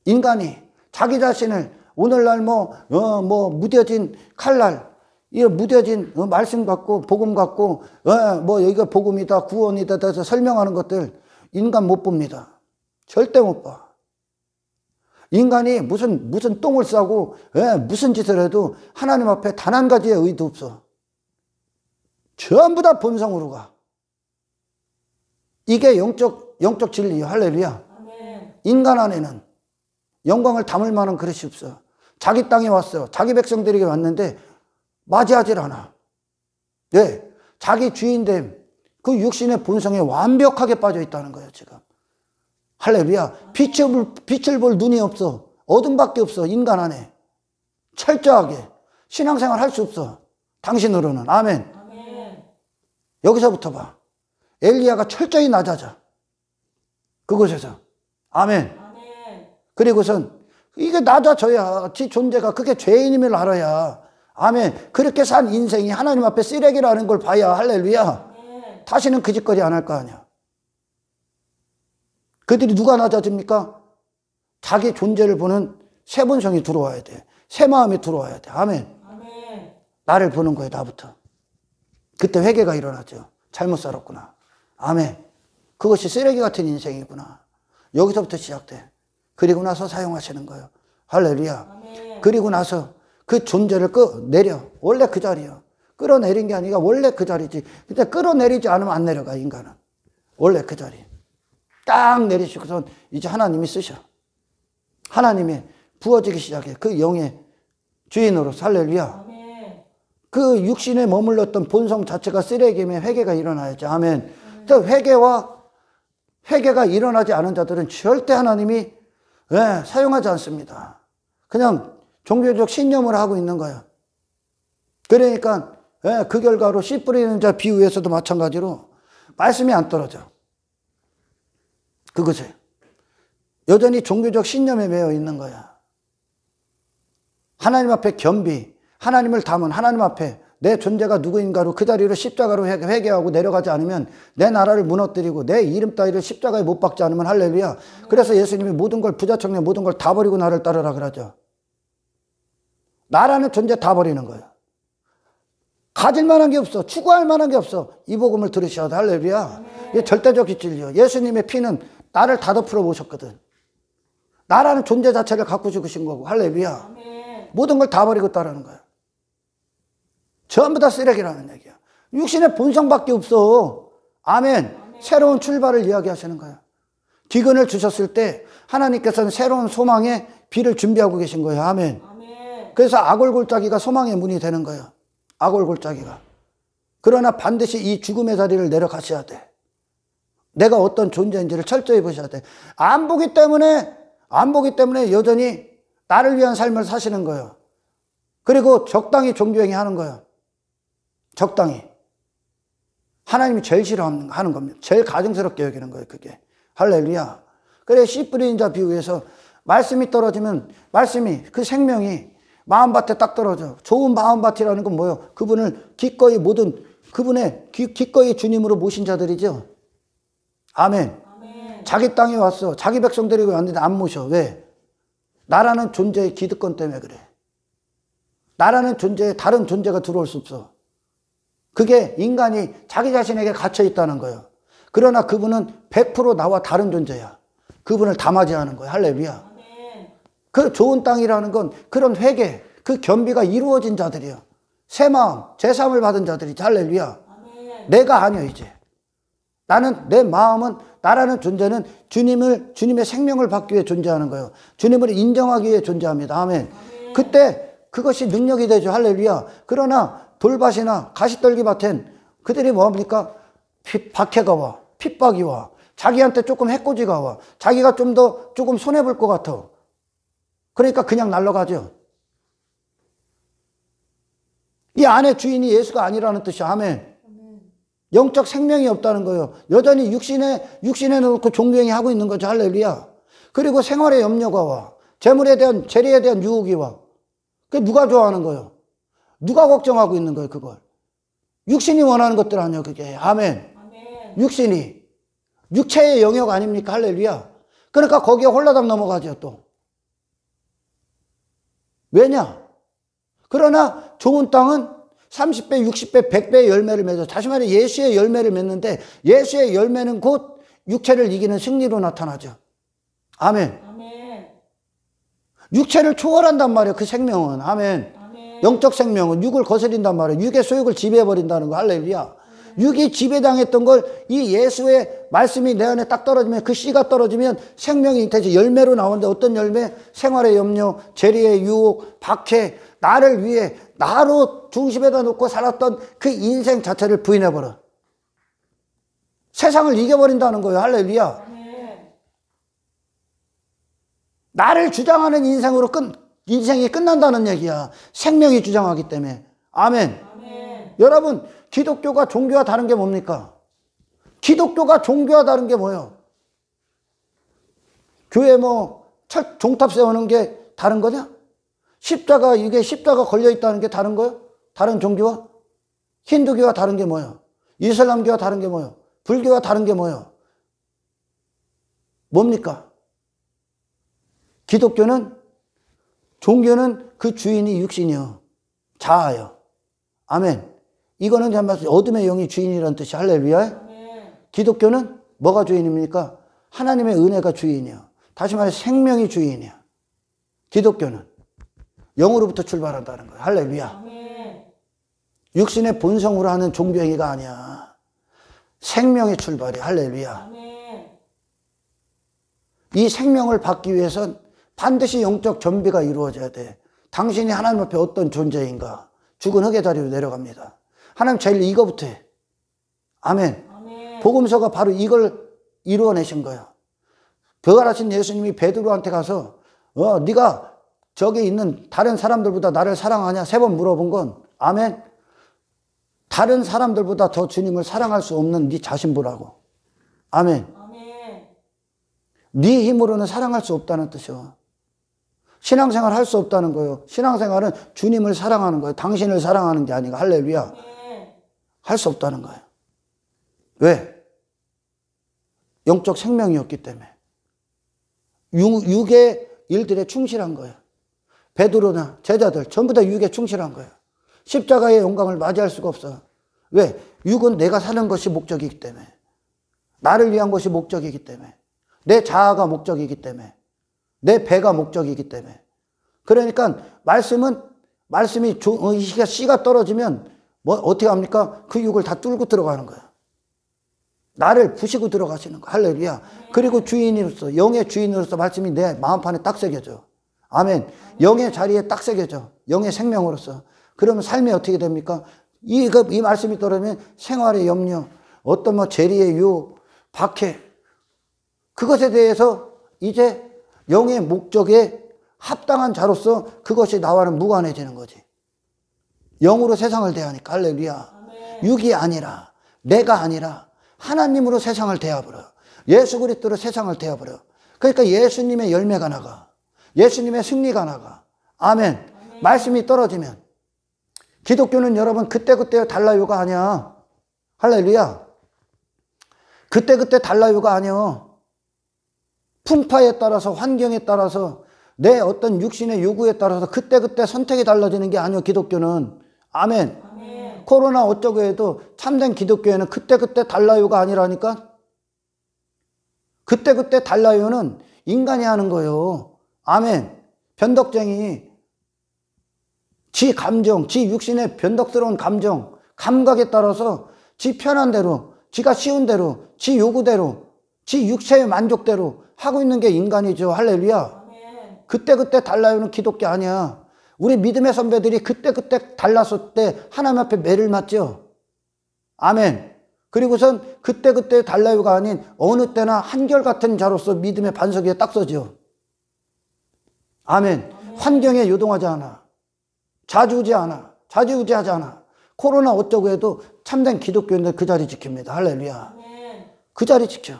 인간이 자기 자신을 오늘날 무뎌진 칼날, 이 무뎌진 말씀 갖고 복음 갖고 여기가 복음이다 구원이다 해서 설명하는 것들 인간 못 봅니다. 절대 못 봐. 인간이 무슨 똥을 싸고 무슨 짓을 해도 하나님 앞에 단 한 가지의 의도 없어. 전부 다 본성으로 가. 이게 영적 진리예요. 할렐루야. 아멘. 인간 안에는 영광을 담을 만한 그릇이 없어. 자기 땅에 왔어. 자기 백성들에게 왔는데 맞이하질 않아. 네, 자기 주인됨, 그 육신의 본성에 완벽하게 빠져 있다는 거예요. 지금. 할렐루야. 빛을 볼 눈이 없어. 어둠밖에 없어. 인간 안에. 철저하게 신앙생활 할 수 없어. 당신으로는. 아멘. 아멘. 여기서부터 봐. 엘리야가 철저히 낮아져. 그곳에서. 아멘. 아멘. 그리고선 이게 낮아져야 지 존재가 그게 죄인임을 알아야. 아멘. 그렇게 산 인생이 하나님 앞에 쓰레기라는 걸 봐야. 할렐루야. 아멘. 다시는 그 짓거리 안 할 거 아니야. 그들이 누가 낮아집니까? 자기 존재를 보는 새 본성이 들어와야 돼. 새 마음이 들어와야 돼. 아멘. 아멘. 나를 보는 거예요. 나부터. 그때 회개가 일어나죠. 잘못 살았구나. 아멘. 그것이 쓰레기 같은 인생이구나. 여기서부터 시작돼. 그리고 나서 사용하시는 거예요. 할렐루야. 아멘. 그리고 나서 그 존재를 내려. 원래 그 자리야. 끌어내린 게 아니라 원래 그 자리지. 근데 끌어내리지 않으면 안 내려가. 인간은. 원래 그 자리. 딱 내리시고선 이제 하나님이 쓰셔. 하나님이 부어지기 시작해. 그 영의 주인으로. 할렐루야. 아멘. 그 육신에 머물렀던 본성 자체가 쓰레기면 회개가 일어나야지. 아멘. 회개가 일어나지 않은 자들은 절대 하나님이 사용하지 않습니다. 그냥 종교적 신념을 하고 있는 거야. 그러니까 그 결과로 씨 뿌리는 자 비유에서도 마찬가지로 말씀이 안 떨어져. 그거지. 여전히 종교적 신념에 매여 있는 거야. 하나님 앞에 겸비, 하나님을 담은 하나님 앞에 내 존재가 누구인가로 그 자리로 십자가로 회개하고 내려가지 않으면 내 나라를 무너뜨리고 내 이름 따위를 십자가에 못 박지 않으면 할렐루야. 그래서 예수님이 모든 걸 부자청내 모든 걸 다 버리고 나를 따르라 그러죠. 나라는 존재 다 버리는 거야. 가질 만한 게 없어. 추구할 만한 게 없어. 이 복음을 들으셔야 돼. 할렐루야. 이게 절대적 진리야. 예수님의 피는 나를 다 덮으러 오셨거든. 나라는 존재 자체를 갖고 죽으신 거고. 할렐루야. 모든 걸 다 버리고 따르는 거야. 전부 다 쓰레기라는 얘기야. 육신의 본성밖에 없어. 아멘. 새로운 출발을 이야기하시는 거야. 기근을 주셨을 때 하나님께서는 새로운 소망의 비를 준비하고 계신 거예요. 아멘. 그래서 악골골짜기가 소망의 문이 되는 거예요. 악골골짜기가. 그러나 반드시 이 죽음의 자리를 내려가셔야 돼. 내가 어떤 존재인지를 철저히 보셔야 돼. 안 보기 때문에 여전히 나를 위한 삶을 사시는 거예요. 그리고 적당히 종교행위 하는 거예요. 적당히. 하나님이 제일 싫어하는 겁니다. 제일 가증스럽게 여기는 거예요. 그게. 할렐루야. 그래 씨 뿌리는 자 비유에서 말씀이 떨어지면 말씀이 그 생명이 마음밭에 딱 떨어져. 좋은 마음밭이라는 건 뭐예요? 그분을 기꺼이 그분의 기꺼이 주님으로 모신 자들이죠. 아멘. 자기 땅에 왔어. 자기 백성 데리고 왔는데 안 모셔. 왜? 나라는 존재의 기득권 때문에 그래. 나라는 존재에 다른 존재가 들어올 수 없어. 그게 인간이 자기 자신에게 갇혀 있다는 거예요. 그러나 그분은 100% 나와 다른 존재야. 그분을 다 맞이하는 거예요. 할렐루야. 그 좋은 땅이라는 건 그런 회개, 그 겸비가 이루어진 자들이요. 새 마음, 제사함을 받은 자들이지. 할렐루야. 내가 아니요 이제. 나는 내 마음은 나라는 존재는 주님의 생명을 받기 위해 존재하는 거예요. 주님을 인정하기 위해 존재합니다. 아멘. 그때 그것이 능력이 되죠. 할렐루야. 그러나 돌밭이나 가시떨기 밭엔 그들이 뭡니까? 박해가 와. 핍박이 와. 자기한테 조금 해코지가 와. 자기가 조금 손해볼 것 같아. 그러니까 그냥 날아가죠. 이 안에 주인이 예수가 아니라는 뜻이야. 아멘. 영적 생명이 없다는 거예요. 여전히 육신에 놓고 종교행위 하고 있는 거죠. 할렐루야. 그리고 생활의 염려가 와. 재물에 대한, 재리에 대한 유혹이 와. 그게 누가 좋아하는 거예요? 누가 걱정하고 있는 거예요, 그걸? 육신이 원하는 것들 아니에요, 그게. 아멘. 육신이. 육체의 영역 아닙니까? 할렐루야. 그러니까 거기에 홀라당 넘어가죠, 또. 왜냐? 그러나 좋은 땅은 30배, 60배, 100배의 열매를 맺어. 다시 말해 예수의 열매를 맺는데 예수의 열매는 곧 육체를 이기는 승리로 나타나죠. 아멘. 육체를 초월한단 말이에요. 그 생명은. 아멘. 영적 생명은 육을 거스린단 말이에요. 육의 소욕을 지배해버린다는 거. 할렐루야. 육이 지배당했던 걸 이 예수의 말씀이 내 안에 딱 떨어지면 그 씨가 떨어지면 생명이 되지. 열매로 나오는데 어떤 열매? 생활의 염려, 재리의 유혹, 박해, 나를 위해 나로 중심에다 놓고 살았던 그 인생 자체를 부인해버려. 세상을 이겨버린다는 거예요. 할렐루야. 나를 주장하는 인생이 끝난다는 얘기야. 생명이 주장하기 때문에. 아멘. 여러분, 기독교가 종교와 다른 게 뭡니까? 기독교가 종교와 다른 게 뭐예요? 교회 종탑 세우는 게 다른 거냐? 이게 십자가 걸려있다는 게 다른 거예요? 다른 종교와? 힌두교와 다른 게 뭐예요? 이슬람교와 다른 게 뭐예요? 불교와 다른 게 뭐예요? 뭡니까? 종교는 그 주인이 육신이요. 자아요. 아멘. 이거는 정말 어둠의 영이 주인이라는 뜻이. 할렐루야. 기독교는 뭐가 주인입니까? 하나님의 은혜가 주인이요. 다시 말해 생명이 주인이야. 기독교는 영으로부터 출발한다는 거예요. 할렐루야. 육신의 본성으로 하는 종교행위가 아니야. 생명의 출발이야. 할렐루야. 이 생명을 받기 위해선 반드시 영적 전비가 이루어져야 돼. 당신이 하나님 앞에 어떤 존재인가? 죽은 흙의 자리로 내려갑니다. 하나님 제일 이거부터 해. 아멘. 복음서가 바로 이걸 이루어내신 거야. 부활하신 예수님이 베드로한테 가서 네가 저기 있는 다른 사람들보다 나를 사랑하냐? 3번 물어본 건 아멘. 다른 사람들보다 더 주님을 사랑할 수 없는 네 자신 보라고. 아멘. 아멘. 네 힘으로는 사랑할 수 없다는 뜻이요. 신앙생활 할 수 없다는 거예요. 신앙생활은 주님을 사랑하는 거예요. 당신을 사랑하는 게 아니고. 할렐루야. 아멘. 할 수 없다는 거예요. 왜? 영적 생명이었기 때문에. 육의 일들에 충실한 거예요. 베드로나 제자들 전부 다 육에 충실한 거예요. 십자가의 영광을 맞이할 수가 없어. 왜? 육은 내가 사는 것이 목적이기 때문에. 나를 위한 것이 목적이기 때문에. 내 자아가 목적이기 때문에. 내 배가 목적이기 때문에. 그러니까 말씀이 씨가 떨어지면 뭐 어떻게 합니까? 그 육을 다 뚫고 들어가는 거예요. 나를 부시고 들어가시는 거예요. 할렐루야. 그리고 주인으로서, 영의 주인으로서 말씀이 내 마음판에 딱 새겨져. 아멘. 영의 자리에 딱 새겨져. 영의 생명으로서. 그러면 삶이 어떻게 됩니까? 이 말씀이 떨어지면 생활의 염려, 어떤 뭐 재리의 유혹, 박해, 그것에 대해서 이제 영의 목적에 합당한 자로서 그것이 나와는 무관해지는 거지. 영으로 세상을 대하니까. 할렐루야. 아멘. 육이 아니라, 내가 아니라 하나님으로 세상을 대해버려. 예수 그리스도로 세상을 대해버려. 그러니까 예수님의 열매가 나가. 예수님의 승리가 나가. 아멘. 아멘. 말씀이 떨어지면. 기독교는 여러분 그때그때 달라요가 아니야. 할렐루야. 그때그때 달라요가 아니야. 풍파에 따라서, 환경에 따라서, 내 어떤 육신의 요구에 따라서 그때그때 선택이 달라지는 게 아니야. 기독교는. 아멘. 아멘. 코로나 어쩌고 해도 참된 기독교회는 그때그때 달라요가 아니라니까. 그때그때 달라요는 인간이 하는 거예요. 아멘. 변덕쟁이, 지 감정, 지 육신의 변덕스러운 감정, 감각에 따라서 지 편한 대로, 지가 쉬운 대로, 지 요구대로, 지 육체의 만족대로 하고 있는 게 인간이죠. 할렐루야. 아멘. 그때그때 달라요는 기독교 아니야. 우리 믿음의 선배들이 그때그때 달랐을 때 하나님 앞에 매를 맞죠. 아멘. 그리고선 그때그때 달라요가 아닌 어느 때나 한결같은 자로서 믿음의 반석 위에 딱 서죠. 아멘. 환경에 요동하지 않아. 좌지우지하지 않아. 코로나 어쩌고 해도 참된 기독교인들 그 자리 지킵니다. 할렐루야. 아멘. 그 자리 지켜.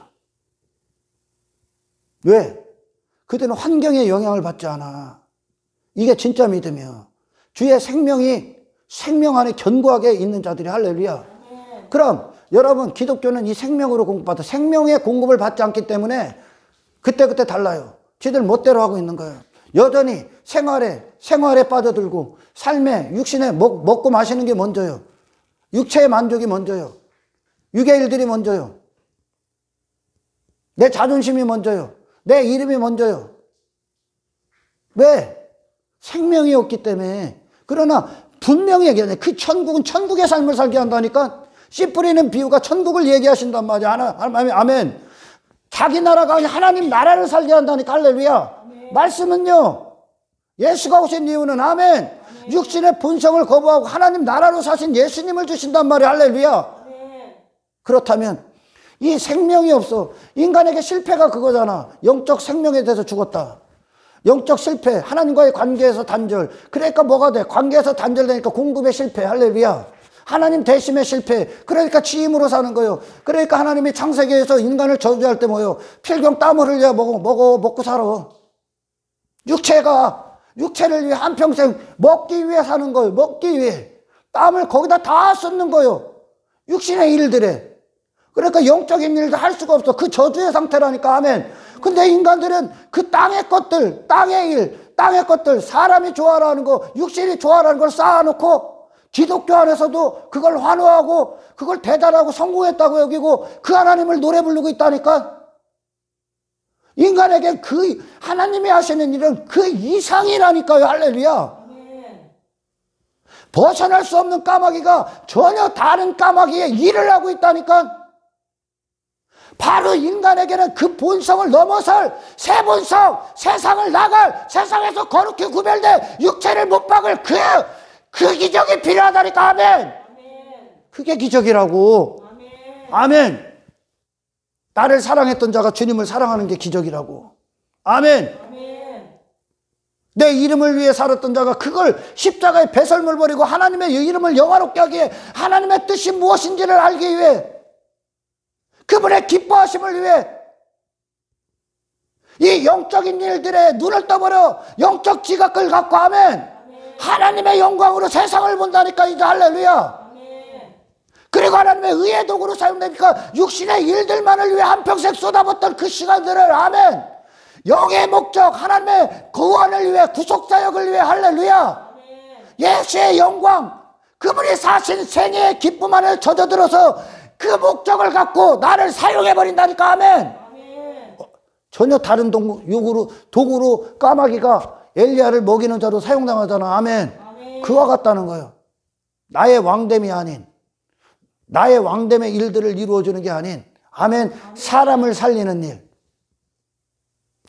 왜? 그들은 환경에 영향을 받지 않아. 이게 진짜 믿음이야. 주의 생명이 생명 안에 견고하게 있는 자들이. 할렐루야. 아멘. 그럼 여러분, 기독교는 이 생명으로 공급받아. 생명의 공급을 받지 않기 때문에 그때그때 달라요. 지들 멋대로 하고 있는 거예요. 여전히 생활에 빠져들고 삶에, 육신에 먹고 마시는 게 먼저요. 육체의 만족이 먼저요. 육의 일들이 먼저요. 내 자존심이 먼저요. 내 이름이 먼저요. 왜? 생명이 없기 때문에. 그러나 분명히 얘기하네. 그 천국은 천국의 삶을 살게 한다니까. 씨 뿌리는 비유가 천국을 얘기하신단 말이야. 아멘. 자기 나라가 아니라 하나님 나라를 살게 한다니까. 할렐루야. 아멘. 말씀은요, 예수가 오신 이유는 아멘. 육신의 본성을 거부하고 하나님 나라로 사신 예수님을 주신단 말이야. 할렐루야. 아멘. 그렇다면 이 생명이 없어. 인간에게 실패가 그거잖아. 영적 생명에 대해서 죽었다. 영적 실패, 하나님과의 관계에서 단절. 그러니까 뭐가 돼? 관계에서 단절되니까 공급에 실패. 할렐루야. 하나님 대심에 실패. 그러니까 지임으로 사는 거예요. 그러니까 하나님이 창세기에서 인간을 저주할 때 뭐예요? 필경 땀을 흘려 먹고 살아. 육체를 위해 한평생 먹기 위해 사는 거예요. 먹기 위해. 땀을 거기다 다 쏟는 거예요. 육신의 일들에. 그러니까 영적인 일도 할 수가 없어. 그 저주의 상태라니까. 아멘. 근데 인간들은 그 땅의 것들, 땅의 것들, 사람이 좋아라는 거, 육신이 좋아라는 걸 쌓아놓고 기독교 안에서도 그걸 환호하고 그걸 대단하고 성공했다고 여기고 그 하나님을 노래 부르고 있다니까. 인간에게 그 하나님이 하시는 일은 그 이상이라니까요. 할렐루야. 아멘. 벗어날 수 없는 까마귀가 전혀 다른 까마귀의 일을 하고 있다니까. 바로 인간에게는 그 본성을 넘어설 새 본성, 세상을 나갈, 세상에서 거룩히 구별돼 육체를 못 박을 그 기적이 필요하다니까. 아멘. 아멘. 그게 기적이라고. 아멘. 아멘. 나를 사랑했던 자가 주님을 사랑하는 게 기적이라고. 아멘. 아멘. 내 이름을 위해 살았던 자가 그걸 십자가에 배설물 버리고 하나님의 이름을 영화롭게 하기 위해, 하나님의 뜻이 무엇인지를 알기 위해, 그분의 기뻐하심을 위해 이 영적인 일들에 눈을 떠버려 영적 지각을 갖고, 아멘, 하나님의 영광으로 세상을 본다니까. 이제 할렐루야. 그리고 하나님의 의의 도구로 사용되니까 육신의 일들만을 위해 한평생 쏟아붓던 그 시간들을, 아멘, 영의 목적, 하나님의 구원을 위해, 구속사역을 위해, 할렐루야, 예수의 영광, 그분이 사신 생애의 기쁨 안에 젖어들어서 그 목적을 갖고 나를 사용해버린다니까. 아멘. 전혀 다른 도구로 까마귀가 엘리야를 먹이는 자로 사용당하잖아. 아멘. 그와 같다는 거예요. 나의 왕됨이 아닌, 나의 왕됨의 일들을 이루어주는 게 아닌, 아멘, 사람을 살리는 일.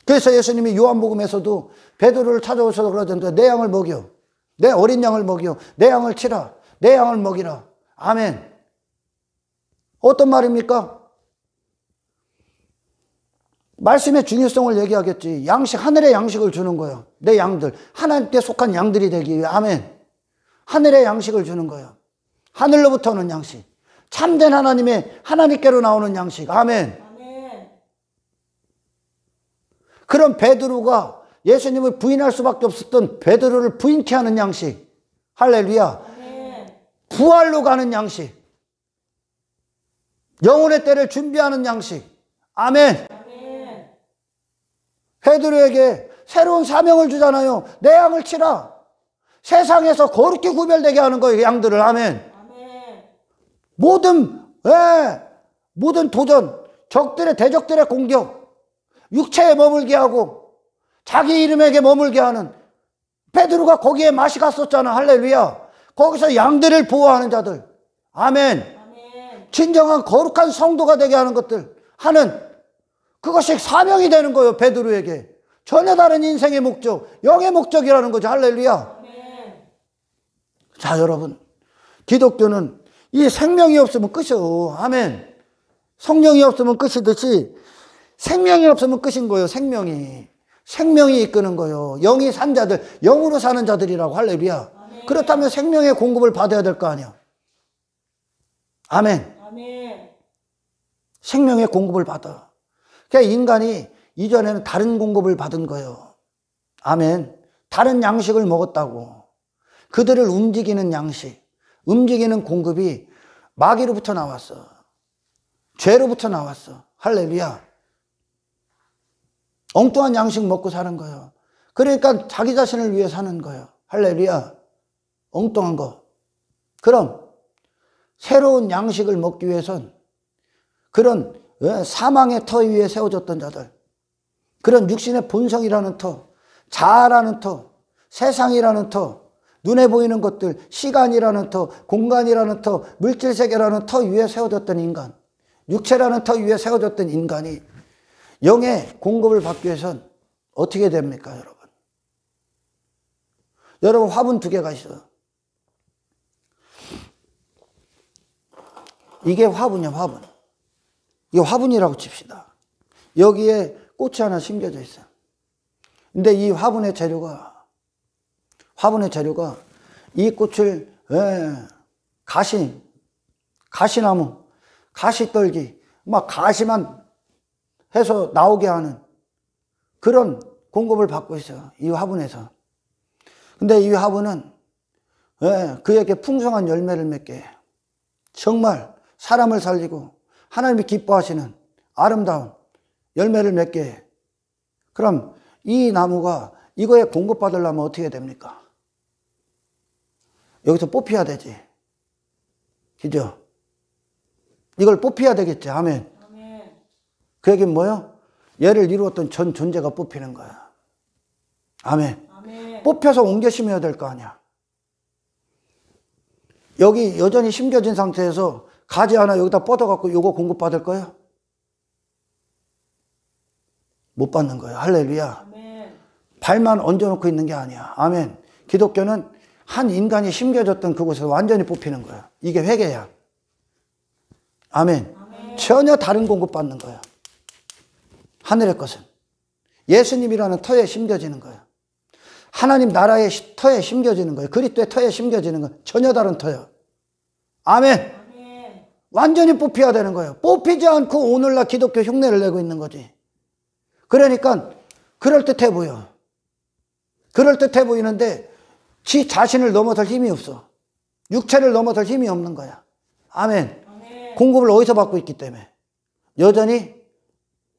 그래서 예수님이 요한복음에서도 베드로를 찾아오셔서 그러던데, 내 양을 먹여, 내 어린 양을 먹여, 내 양을 치라, 내 양을 먹이라. 아멘. 어떤 말입니까? 말씀의 중요성을 얘기하겠지. 양식, 하늘의 양식을 주는 거예요. 내 양들, 하나님께 속한 양들이 되기 위해. 아멘. 하늘의 양식을 주는 거예요. 하늘로부터 오는 양식, 참된 하나님께로 나오는 양식. 아멘. 그런 베드로가 예수님을 부인할 수밖에 없었던 베드로를 부인케 하는 양식. 할렐루야. 부활로 가는 양식, 영혼의 때를 준비하는 양식. 아멘. 베드로에게 새로운 사명을 주잖아요. 내 양을 치라. 세상에서 거룩히 구별되게 하는 거예요, 양들을. 아멘. 모든 도전, 적들의, 대적들의 공격, 육체에 머물게 하고 자기 이름에게 머물게 하는, 베드로가 거기에 맛이 갔었잖아. 할렐루야. 거기서 양들을 보호하는 자들. 아멘. 진정한 거룩한 성도가 되게 하는 것들 하는, 그것이 사명이 되는 거예요, 베드로에게. 전혀 다른 인생의 목적, 영의 목적이라는 거죠. 할렐루야. 자, 여러분, 기독교는 이 생명이 없으면 끝이요. 아멘. 성령이 없으면 끝이듯이 생명이 없으면 끝인 거예요. 생명이 이끄는 거예요. 영이 산 자들, 영으로 사는 자들이라고. 할렐루야. 그렇다면 생명의 공급을 받아야 될 거 아니야. 아멘. 생명의 공급을 받아. 그러니까 인간이 이전에는 다른 공급을 받은 거예요. 아멘. 다른 양식을 먹었다고. 그들을 움직이는 양식, 움직이는 공급이 마귀로부터 나왔어. 죄로부터 나왔어. 할렐루야. 엉뚱한 양식 먹고 사는 거예요. 그러니까 자기 자신을 위해 사는 거예요. 할렐루야. 엉뚱한 거. 그럼 새로운 양식을 먹기 위해선 그런 사망의 터 위에 세워졌던 자들, 그런 육신의 본성이라는 터, 자아라는 터, 세상이라는 터, 눈에 보이는 것들, 시간이라는 터, 공간이라는 터, 물질세계라는 터 위에 세워졌던 인간, 육체라는 터 위에 세워졌던 인간이 영의 공급을 받기 위해선 어떻게 됩니까, 여러분? 여러분, 화분 두 개가 있어요. 이게 화분이야, 화분. 이게 화분이라고 칩시다. 여기에 꽃이 하나 심겨져 있어요. 근데 이 화분의 재료가 이 꽃을 가시나무, 가시떨기, 막 가시만 해서 나오게 하는 그런 공급을 받고 있어요, 이 화분에서. 근데 이 화분은 그에게 풍성한 열매를 맺게 해요. 정말 사람을 살리고 하나님이 기뻐하시는 아름다운 열매를 맺게 해. 그럼 이 나무가 이거에 공급받으려면 어떻게 됩니까? 여기서 뽑혀야 되지. 그죠? 이걸 뽑혀야 되겠지. 아멘. 그 얘기는 뭐예요? 얘를 이루었던 전 존재가 뽑히는 거야. 아멘. 뽑혀서 옮겨 심어야 될 거 아니야. 여기 여전히 심겨진 상태에서 가지 하나 여기다 뻗어갖고 요거 공급받을 거예요? 못 받는 거예요. 할렐루야. 아멘. 발만 얹어놓고 있는 게 아니야. 아멘. 기독교는 한 인간이 심겨졌던 그곳에서 완전히 뽑히는 거야. 이게 회개야. 아멘. 아멘. 전혀 다른 공급받는 거야. 하늘의 것은 예수님이라는 터에 심겨지는 거야. 하나님 나라의 터에 심겨지는 거예요. 그리스도의 터에 심겨지는 거예요. 전혀 다른 터요. 아멘. 아멘. 완전히 뽑혀야 되는 거예요. 뽑히지 않고 오늘날 기독교 흉내를 내고 있는 거지. 그러니까 그럴듯해 보여. 그럴듯해 보이는데 지 자신을 넘어설 힘이 없어. 육체를 넘어설 힘이 없는 거야. 아멘. 아멘. 공급을 어디서 받고 있기 때문에 여전히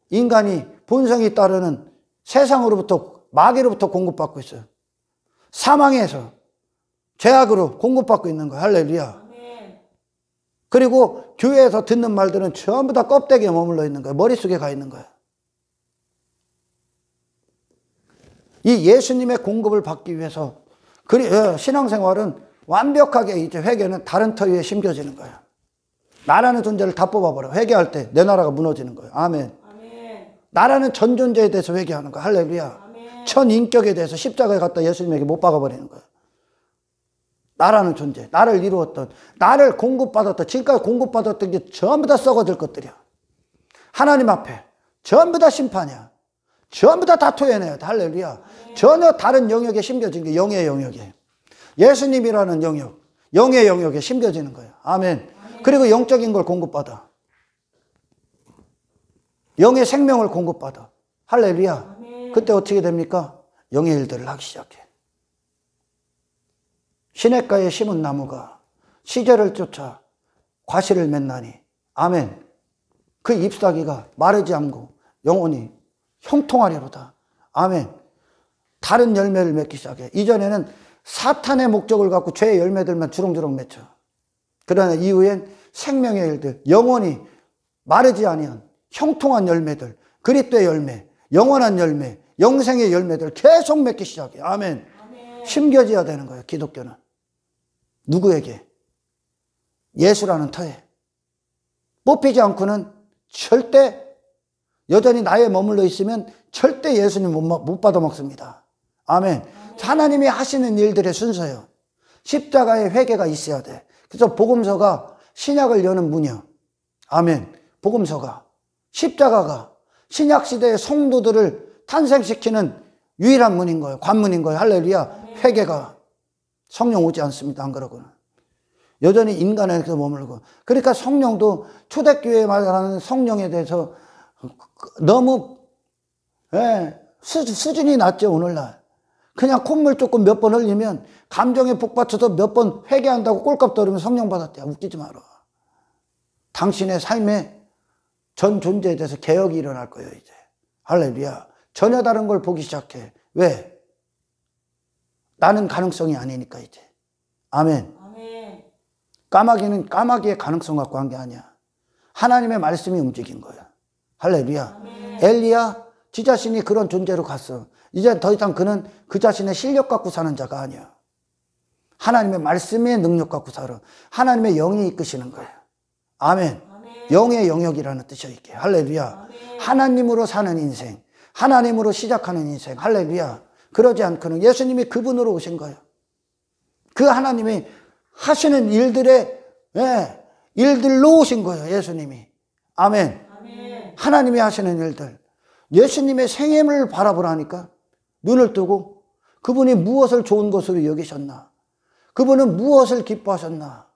인간이 본성이 따르는 세상으로부터 마귀로부터 공급받고 있어요. 사망에서 죄악으로 공급받고 있는 거예요. 할렐루야. 아멘. 그리고 교회에서 듣는 말들은 전부 다 껍데기에 머물러 있는 거예요. 머릿속에 가 있는 거예요. 이 예수님의 공급을 받기 위해서 신앙생활은 완벽하게 이제 회개는 다른 터 위에 심겨지는 거예요. 나라는 존재를 다 뽑아버려. 회개할 때 내 나라가 무너지는 거예요. 아멘. 아멘. 나라는 전 존재에 대해서 회개하는 거예요. 할렐루야. 아멘. 천 인격에 대해서 십자가에 갖다 예수님에게 못 박아버리는 거예요. 나라는 존재, 나를 이루었던, 나를 공급받았던, 지금까지 공급받았던 게 전부 다 썩어질 것들이야. 하나님 앞에 전부 다 심판이야. 전부 다 토해내야 돼. 할렐루야. 전혀 다른 영역에 심겨진 게 영의 영역이에요. 예수님이라는 영역, 영의 영역에 심겨지는 거예요. 아멘. 그리고 영적인 걸 공급받아. 영의 생명을 공급받아. 할렐루야. 그때 어떻게 됩니까? 영의 일들을 하기 시작해. 시냇가에 심은 나무가 시절을 쫓아 과실을 맺나니. 아멘. 그 잎사귀가 마르지 않고 영원히 형통하리로다. 아멘. 다른 열매를 맺기 시작해. 이전에는 사탄의 목적을 갖고 죄의 열매들만 주렁주렁 맺혀. 그러나 이후엔 생명의 일들, 영원히 마르지 아니한 형통한 열매들, 그리스도의 열매, 영원한 열매, 영생의 열매들 계속 맺기 시작해. 아멘. 아멘. 심겨져야 되는 거예요. 기독교는. 누구에게? 예수라는 터에. 뽑히지 않고는 절대 여전히 나에 머물러 있으면 절대 예수님 못 받아먹습니다. 아멘. 하나님이 하시는 일들의 순서예요. 십자가의 회개가 있어야 돼. 그래서 복음서가 신약을 여는 문이요. 아멘. 복음서가 십자가가 신약시대의 성도들을 탄생시키는 유일한 문인 거예요. 관문인 거예요. 할렐루야. 회개가. 성령 오지 않습니다. 안 그러고는. 여전히 인간에서 머물고. 그러니까 성령도 초대교회에 말하는 성령에 대해서 너무 수준이 낮죠. 오늘날. 그냥 콧물 조금 몇 번 흘리면 감정에 북받쳐서 몇 번 회개한다고 꼴값 떨으면 성령 받았대요. 웃기지 마라. 당신의 삶의 전 존재에 대해서 개혁이 일어날 거예요. 이제. 할렐루야. 전혀 다른 걸 보기 시작해. 왜? 나는 가능성이 아니니까 이제. 아멘. 아멘. 까마귀는 까마귀의 가능성 갖고 한 게 아니야. 하나님의 말씀이 움직인 거야. 할렐루야. 아멘. 엘리야 지 자신이 그런 존재로 갔어. 이제 더 이상 그는 그 자신의 실력 갖고 사는 자가 아니야. 하나님의 말씀의 능력 갖고 살아. 하나님의 영이 이끄시는 거야. 아멘. 아멘. 영의 영역이라는 뜻이야 이게. 할렐루야. 아멘. 하나님으로 사는 인생. 하나님으로 시작하는 인생. 할렐루야. 그러지 않고는 예수님이 그분으로 오신 거예요. 그 하나님이 하시는 일들로 오신 거예요. 예수님이. 아멘. 아멘. 하나님이 하시는 일들. 예수님의 생애를 바라보라니까. 눈을 뜨고 그분이 무엇을 좋은 것으로 여기셨나. 그분은 무엇을 기뻐하셨나.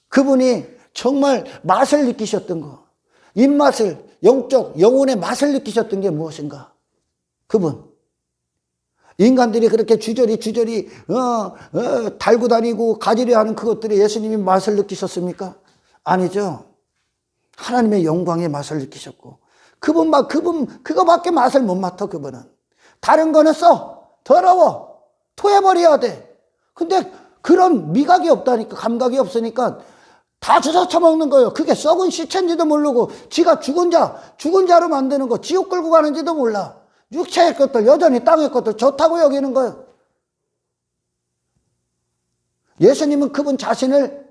그분이 정말 맛을 느끼셨던 거. 입맛을, 영혼의 맛을 느끼셨던 게 무엇인가. 그분. 인간들이 그렇게 주저리 달고 다니고 가지려 하는 그것들이 예수님이 맛을 느끼셨습니까? 아니죠. 하나님의 영광의 맛을 느끼셨고 그거밖에 맛을 못 맡아. 그분은 다른 거는 더러워 토해버려야 돼. 근데 그런 미각이 없다니까. 감각이 없으니까 다 주워 처먹는 거예요. 그게 썩은 시체인지도 모르고 지가 죽은 자로 만드는 거. 지옥 끌고 가는지도 몰라. 육체의 것들, 여전히 땅의 것들 좋다고 여기는 거예요. 예수님은 그분 자신을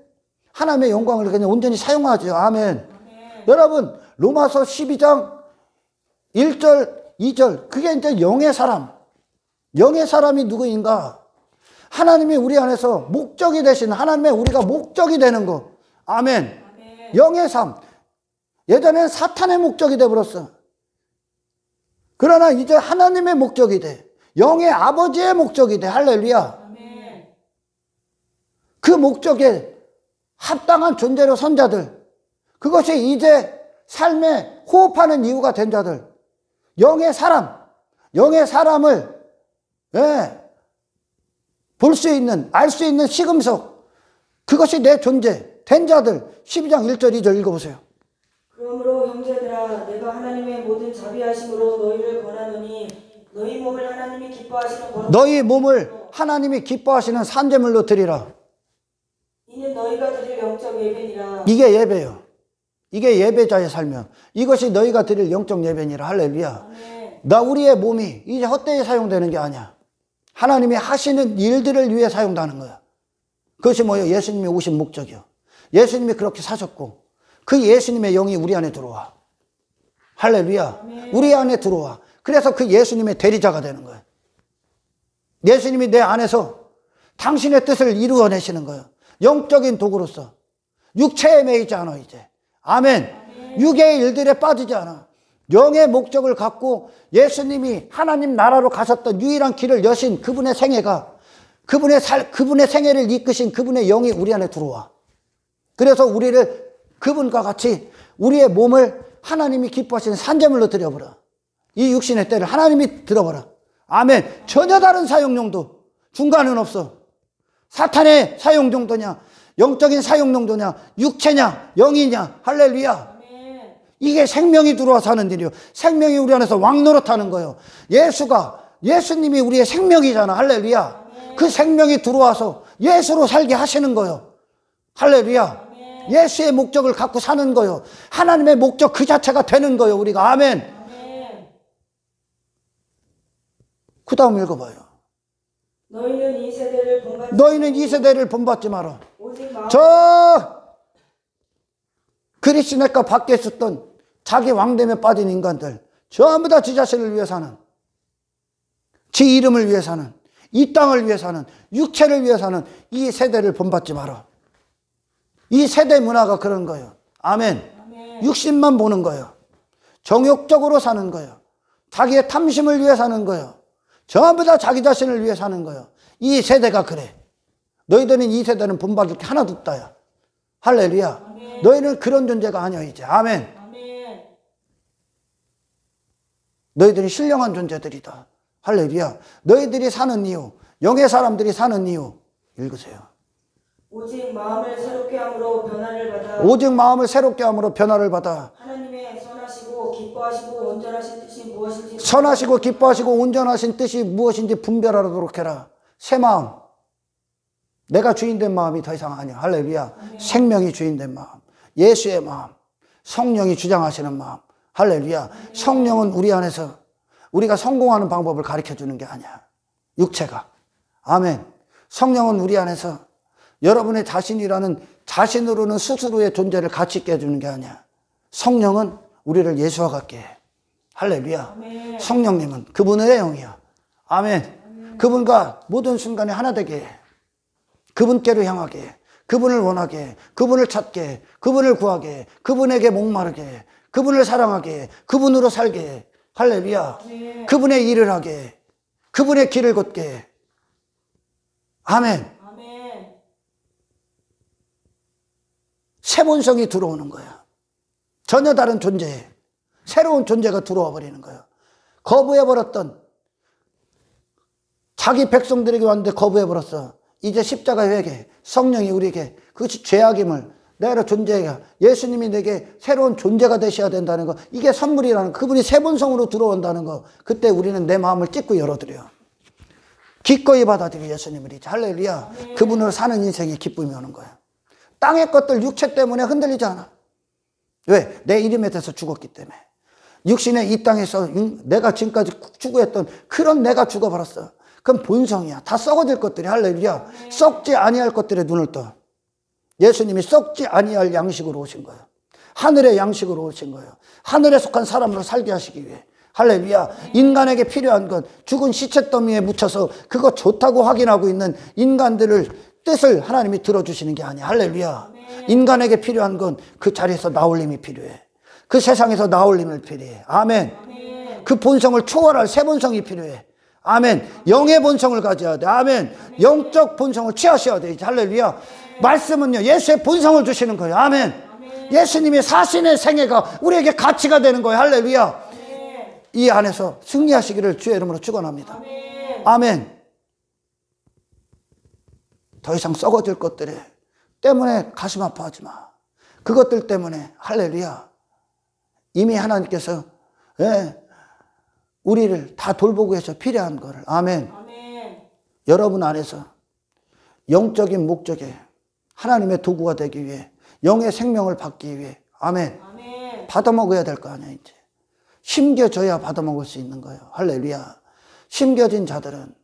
하나님의 영광을 그냥 온전히 사용하죠. 아멘. 아멘. 여러분 로마서 12장 1절 2절 그게 이제 영의 사람이 누구인가. 하나님이 우리 안에서 목적이 되신 하나님의 우리가 목적이 되는 거. 아멘. 아멘. 영의 삶. 예전에는 사탄의 목적이 되어버렸어. 그러나 이제 하나님의 목적이 돼. 영의 아버지의 목적이 돼. 할렐루야. 아멘. 그 목적에 합당한 존재로 선 자들, 그것이 이제 삶에 호흡하는 이유가 된 자들, 영의 사람을 볼 수 있는, 알 수 있는 시금석, 그것이 내 존재 된 자들. 12장 1절 2절 읽어보세요. 그러므로 형제들아 내가 하나님의 모든 자비하심으로 너희를 권하노니 너희 몸을 하나님이 기뻐하시는 거룩 너희 몸을 하나님이 기뻐하시는 산제물로 드리라. 이는 너희가 드릴 영적 예배니라. 이게 예배요. 이게 예배자의 삶이야. 이것이 너희가 드릴 영적 예배니라. 할렐루야. 아멘. 나 우리의 몸이 이제 헛되이 사용되는 게 아니야. 하나님이 하시는 일들을 위해 사용되는 거야. 그것이 뭐예요? 예수님이 오신 목적이요. 예수님이 그렇게 사셨고 그 예수님의 영이 우리 안에 들어와. 할렐루야. 아멘. 우리 안에 들어와. 그래서 그 예수님의 대리자가 되는 거예요. 예수님이 내 안에서 당신의 뜻을 이루어내시는 거예요. 영적인 도구로서. 육체에 매이지 않아 이제. 아멘. 아멘. 육의 일들에 빠지지 않아. 영의 목적을 갖고 예수님이 하나님 나라로 가셨던 유일한 길을 여신 그분의 생애가, 그분의 생애를 이끄신 그분의 영이 우리 안에 들어와. 그래서 우리를 그분과 같이 우리의 몸을 하나님이 기뻐하시는 산제물로 드려버려. 이 육신의 때를 하나님이 들어버려. 아멘. 전혀 다른 사용용도 중간은 없어. 사탄의 사용용도냐, 영적인 사용용도냐, 육체냐, 영이냐. 할렐루야. 아멘. 이게 생명이 들어와 사는 일이요. 생명이 우리 안에서 왕노릇하는 거예요. 예수님이 우리의 생명이잖아. 할렐루야. 아멘. 그 생명이 들어와서 예수로 살게 하시는 거예요. 할렐루야. 아멘. 예수의 목적을 갖고 사는 거예요. 하나님의 목적 그 자체가 되는 거예요. 우리가. 아멘. 아멘. 그 다음 읽어봐요. 너희는 이 세대를 본받지 마라. 오직 마음 저 그리스도네과 밖에 있었던 자기 왕됨에 빠진 인간들 전부 다 지 자신을 위해 사는, 지 이름을 위해 사는, 이 땅을 위해 사는, 육체를 위해 사는 이 세대를 본받지 마라. 이 세대 문화가 그런 거예요. 아멘. 아멘. 육신만 보는 거예요. 정욕적으로 사는 거예요. 자기의 탐심을 위해 사는 거예요. 전부 다 자기 자신을 위해 사는 거예요. 이 세대가 그래. 너희들은 이 세대는 본받을 게 하나도 없다야. 할렐루야. 아멘. 너희는 그런 존재가 아니야 이제. 아멘. 아멘. 너희들이 신령한 존재들이다. 할렐루야. 너희들이 사는 이유, 영의 사람들이 사는 이유 읽으세요. 오직 마음을 새롭게 함으로 변화를 받아 오직 마음을 새롭게 함으로 변화를 받아 하나님의 선하시고 기뻐하시고 온전하신 뜻이 무엇인지 선하시고 기뻐하시고 온전하신 뜻이 무엇인지 분별하도록 해라. 새 마음. 내가 주인된 마음이 더 이상 아니야. 할렐루야. 아멘. 생명이 주인된 마음, 예수의 마음, 성령이 주장하시는 마음. 할렐루야. 아멘. 성령은 우리 안에서 우리가 성공하는 방법을 가르쳐주는 게 아니야. 육체가. 아멘. 성령은 우리 안에서 여러분의 자신이라는 자신으로는 스스로의 존재를 가치 있게 해주는 게 아니야. 성령은 우리를 예수와 같게 해. 할렐루야. 아멘. 성령님은 그분의 영이야. 아멘. 그분과 모든 순간에 하나 되게 해. 그분께로 향하게 해. 그분을 원하게 해. 그분을 찾게 해. 그분을 구하게 해. 그분에게 목마르게 해. 그분을 사랑하게 해. 그분으로 살게 해. 할렐루야. 아멘. 그분의 일을 하게 해. 그분의 길을 걷게 해. 아멘. 아멘. 새 본성이 들어오는 거야. 전혀 다른 존재에 새로운 존재가 들어와 버리는 거야. 거부해버렸던 자기 백성들에게 왔는데 거부해버렸어. 이제 십자가 회개, 성령이 우리에게 그것이 죄악임을 내가 존재가 예수님이 내게 새로운 존재가 되셔야 된다는 거, 이게 선물이라는 거, 그분이 새 본성으로 들어온다는 거. 그때 우리는 내 마음을 찢고 열어드려요. 기꺼이 받아들여 예수님을 이제. 할렐루야. 아멘. 그분으로 사는 인생에 기쁨이 오는 거야. 땅의 것들 육체 때문에 흔들리지 않아. 왜? 내 이름에 대해서 죽었기 때문에. 육신의 이 땅에서 내가 지금까지 추구했던 그런 내가 죽어버렸어. 그건 본성이야. 다 썩어질 것들이. 할렐루야. 아멘. 썩지 아니할 것들에 눈을 떠. 예수님이 썩지 아니할 양식으로 오신 거예요. 하늘의 양식으로 오신 거예요. 하늘에 속한 사람으로 살게 하시기 위해. 할렐루야. 인간에게 필요한 건 죽은 시체 더미에 묻혀서 그거 좋다고 확인하고 있는 인간들을 뜻을 하나님이 들어주시는 게 아니야. 할렐루야. 인간에게 필요한 건 그 자리에서 나올림이 필요해. 그 세상에서 나올림을 필요해. 아멘. 아멘. 그 본성을 초월할 새 본성이 필요해. 아멘. 영의 본성을 가져야 돼. 아멘. 영적 본성을 취하셔야 돼. 할렐루야. 말씀은요, 예수의 본성을 주시는 거예요. 아멘. 예수님의 사신의 생애가 우리에게 가치가 되는 거예요. 할렐루야. 이 안에서 승리하시기를 주의 이름으로 축원합니다. 아멘. 더 이상 썩어질 것들 때문에 가슴 아파하지 마. 그것들 때문에 할렐루야. 이미 하나님께서 우리를 다 돌보고 해서 필요한 거를 아멘. 여러분 안에서 영적인 목적에 하나님의 도구가 되기 위해 영의 생명을 받기 위해 아멘. 받아먹어야 될 거 아니야 이제. 심겨져야 받아먹을 수 있는 거예요. 할렐루야. 심겨진 자들은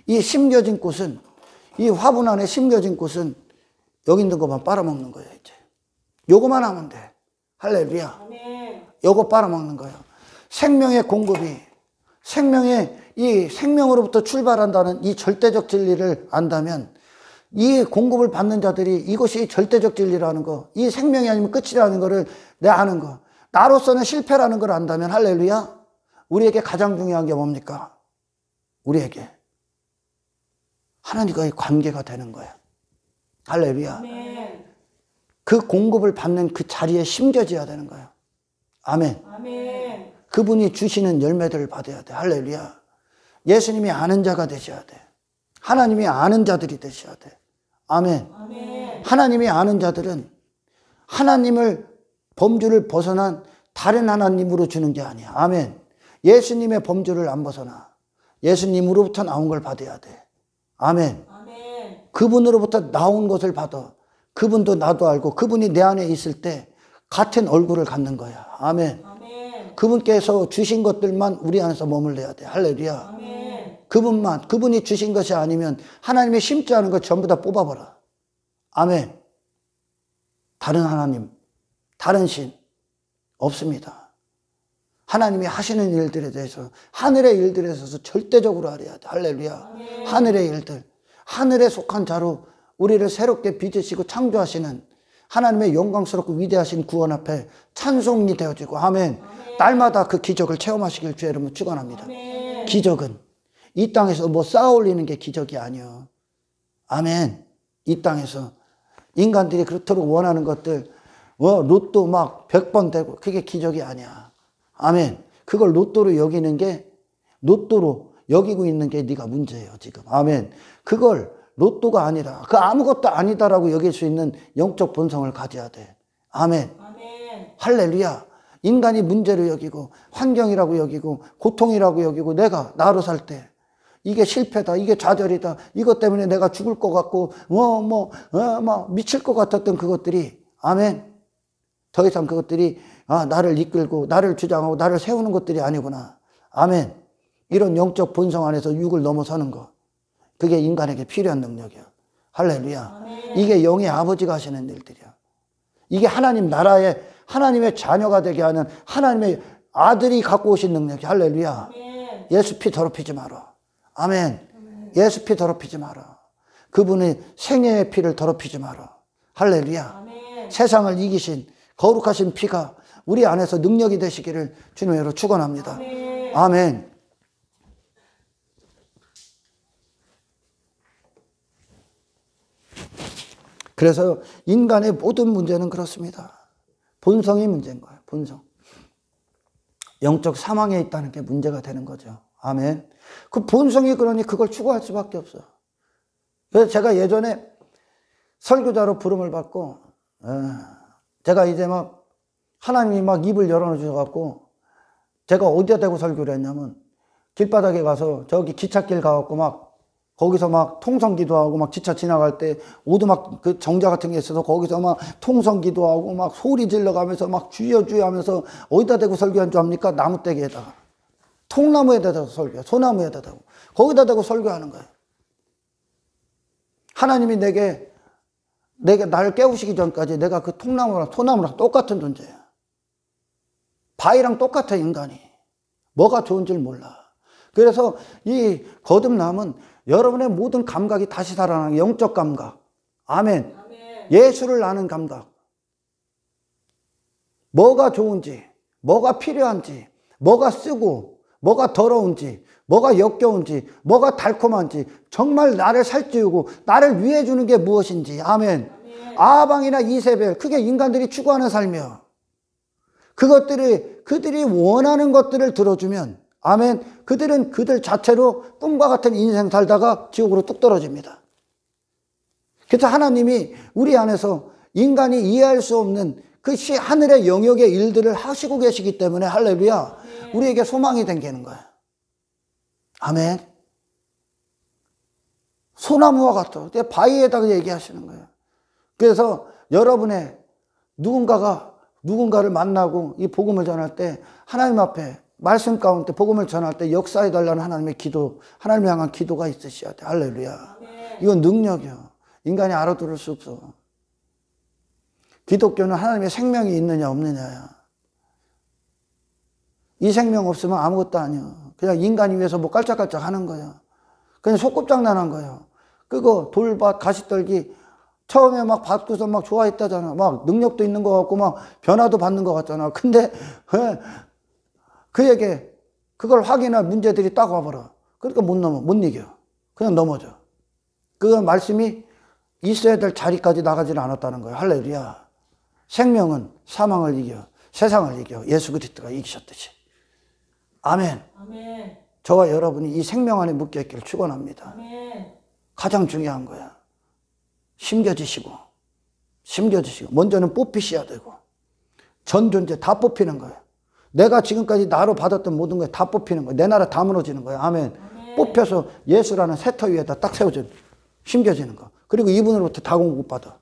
이 심겨진 꽃은 이 화분 안에 심겨진 꽃은 여기 있는 것만 빨아먹는 거예요 이제. 요거만 하면 돼. 할렐루야. 요거 빨아먹는 거예요. 생명의 공급이 이 생명으로부터 출발한다는 이 절대적 진리를 안다면 이 공급을 받는 자들이 이것이 절대적 진리라는 거, 이 생명이 아니면 끝이라는 거를 내가 아는 거, 나로서는 실패라는 걸 안다면 할렐루야. 우리에게 가장 중요한 게 뭡니까? 우리에게 하나님과의 관계가 되는 거야. 할렐루야. 아멘. 그 공급을 받는 그 자리에 심겨져야 되는 거야. 아멘. 아멘. 그분이 주시는 열매들을 받아야 돼. 할렐루야. 예수님이 아는 자가 되셔야 돼. 하나님이 아는 자들이 되셔야 돼. 아멘. 아멘. 하나님이 아는 자들은 하나님을 범주를 벗어난 다른 하나님으로 주는 게 아니야. 아멘. 예수님의 범주를 안 벗어나. 예수님으로부터 나온 걸 받아야 돼. 아멘. 아멘. 그분으로부터 나온 것을 받아. 그분도 나도 알고 그분이 내 안에 있을 때 같은 얼굴을 갖는 거야. 아멘. 아멘. 그분께서 주신 것들만 우리 안에서 머물러야 돼. 할렐루야. 아멘. 그분이 주신 것이 아니면 하나님이 심지 않은 것 전부 다 뽑아버려. 아멘. 다른 하나님, 다른 신 없습니다. 하나님이 하시는 일들에 대해서 하늘의 일들에 대해서 절대적으로 알아야 돼. 할렐루야. 아멘. 하늘의 일들, 하늘에 속한 자로 우리를 새롭게 빚으시고 창조하시는 하나님의 영광스럽고 위대하신 구원 앞에 찬송이 되어지고 아멘. 아멘. 날마다 그 기적을 체험하시길 주의 이름으로 축원합니다. 아멘. 기적은 이 땅에서 뭐 쌓아 올리는 게 기적이 아니요. 아멘. 이 땅에서 인간들이 그렇도록 원하는 것들 로또 막 100번 되고 그게 기적이 아니야. 아멘. 그걸 로또로 여기는 게 로또로 여기고 있는 게 네가 문제예요 지금. 아멘. 그걸 로또가 아니라 그 아무것도 아니다라고 여길 수 있는 영적 본성을 가져야 돼. 아멘. 아멘. 할렐루야. 인간이 문제로 여기고 환경이라고 여기고 고통이라고 여기고 내가 나로 살 때 이게 실패다, 이게 좌절이다, 이것 때문에 내가 죽을 것 같고 미칠 것 같았던 그것들이 아멘. 더 이상 그것들이 나를 이끌고 나를 주장하고 나를 세우는 것들이 아니구나. 아멘. 이런 영적 본성 안에서 육을 넘어서는 것, 그게 인간에게 필요한 능력이야. 할렐루야. 아멘. 이게 영의 아버지가 하시는 일들이야. 이게 하나님 나라의 하나님의 자녀가 되게 하는 하나님의 아들이 갖고 오신 능력이. 할렐루야. 아멘. 예수 피 더럽히지 마라. 아멘. 아멘. 예수 피 더럽히지 마라. 그분의 생애의 피를 더럽히지 마라. 할렐루야. 아멘. 세상을 이기신 거룩하신 피가 우리 안에서 능력이 되시기를 주님으로 축원합니다. 아멘. 아멘. 그래서 인간의 모든 문제는 그렇습니다. 본성이 문제인 거예요. 본성. 영적 사망에 있다는 게 문제가 되는 거죠. 아멘. 그 본성이 그러니 그걸 추구할 수밖에 없어. 그래서 제가 예전에 설교자로 부름을 받고 제가 이제 막 하나님이 막 입을 열어주셔갖고 제가 어디다 대고 설교를 했냐면 길바닥에 가서 저기 기찻길 가갖고 막 거기서 막 통성기도하고 막 기차 지나갈 때 오두막 그 정자 같은 게 있어서 거기서 막 통성기도하고 막 소리 질러가면서 막 주여 주여 하면서 어디다 대고 설교한 줄 압니까? 나무떼기에다가. 통나무에다 대고 설교해. 소나무에다 대고. 거기다 대고 설교하는 거예요. 하나님이 내게 나를 깨우시기 전까지 내가 그 통나무랑 소나무랑 똑같은 존재야. 바위랑 똑같아 인간이. 뭐가 좋은지를 몰라. 그래서 이 거듭남은 여러분의 모든 감각이 다시 살아나는 영적 감각. 아멘. 아멘. 예수를 아는 감각. 뭐가 좋은지, 뭐가 필요한지, 뭐가 쓰고, 뭐가 더러운지, 뭐가 역겨운지, 뭐가 달콤한지, 정말 나를 살찌우고 나를 위해 주는 게 무엇인지. 아멘. 아방이나 이세벨, 그게 인간들이 추구하는 삶이요. 그들이 원하는 것들을 들어주면, 아멘, 그들은 그들 자체로 꿈과 같은 인생 살다가 지옥으로 뚝 떨어집니다. 그래서 하나님이 우리 안에서 인간이 이해할 수 없는 그 하늘의 영역의 일들을 하시고 계시기 때문에, 할렐루야, 우리에게 소망이 생기는 거예요. 아멘. 소나무와 같아. 바위에다가 얘기하시는 거예요. 그래서 여러분의 누군가를 만나고 이 복음을 전할 때, 하나님 앞에 말씀 가운데 복음을 전할 때 역사해달라는 하나님의 기도, 하나님을 향한 기도가 있으셔야 돼. 할렐루야. 이건 능력이요. 인간이 알아들을 수 없어. 기독교는 하나님의 생명이 있느냐 없느냐야. 이 생명 없으면 아무것도 아니야. 그냥 인간이 위해서 뭐 깔짝깔짝 하는 거야. 그냥 소꿉장난한 거야. 그거 돌밭 가시떨기 처음에 막 받고서 막 좋아했다잖아. 막 능력도 있는 것 같고 막 변화도 받는 것 같잖아. 근데 그에게 그걸 확인할 문제들이 딱 와버려. 그러니까 못 이겨. 그냥 넘어져. 그 말씀이 있어야 될 자리까지 나가지는 않았다는 거예요. 할렐루야. 생명은 사망을 이겨, 세상을 이겨 예수 그리스도가 이기셨듯이. 아멘. 아멘. 저와 여러분이 이 생명 안에 묶여있기를 축원합니다. 아멘. 가장 중요한 거야. 심겨지시고 먼저는 뽑히셔야 되고, 전 존재 다 뽑히는 거예요. 내가 지금까지 나로 받았던 모든 거 다 뽑히는 거예요. 내 나라 다 무너지는 거예요. 아멘. 아멘. 뽑혀서 예수라는 새터 위에다 딱 세워져 심겨지는 거. 그리고 이분으로부터 다 공급받아.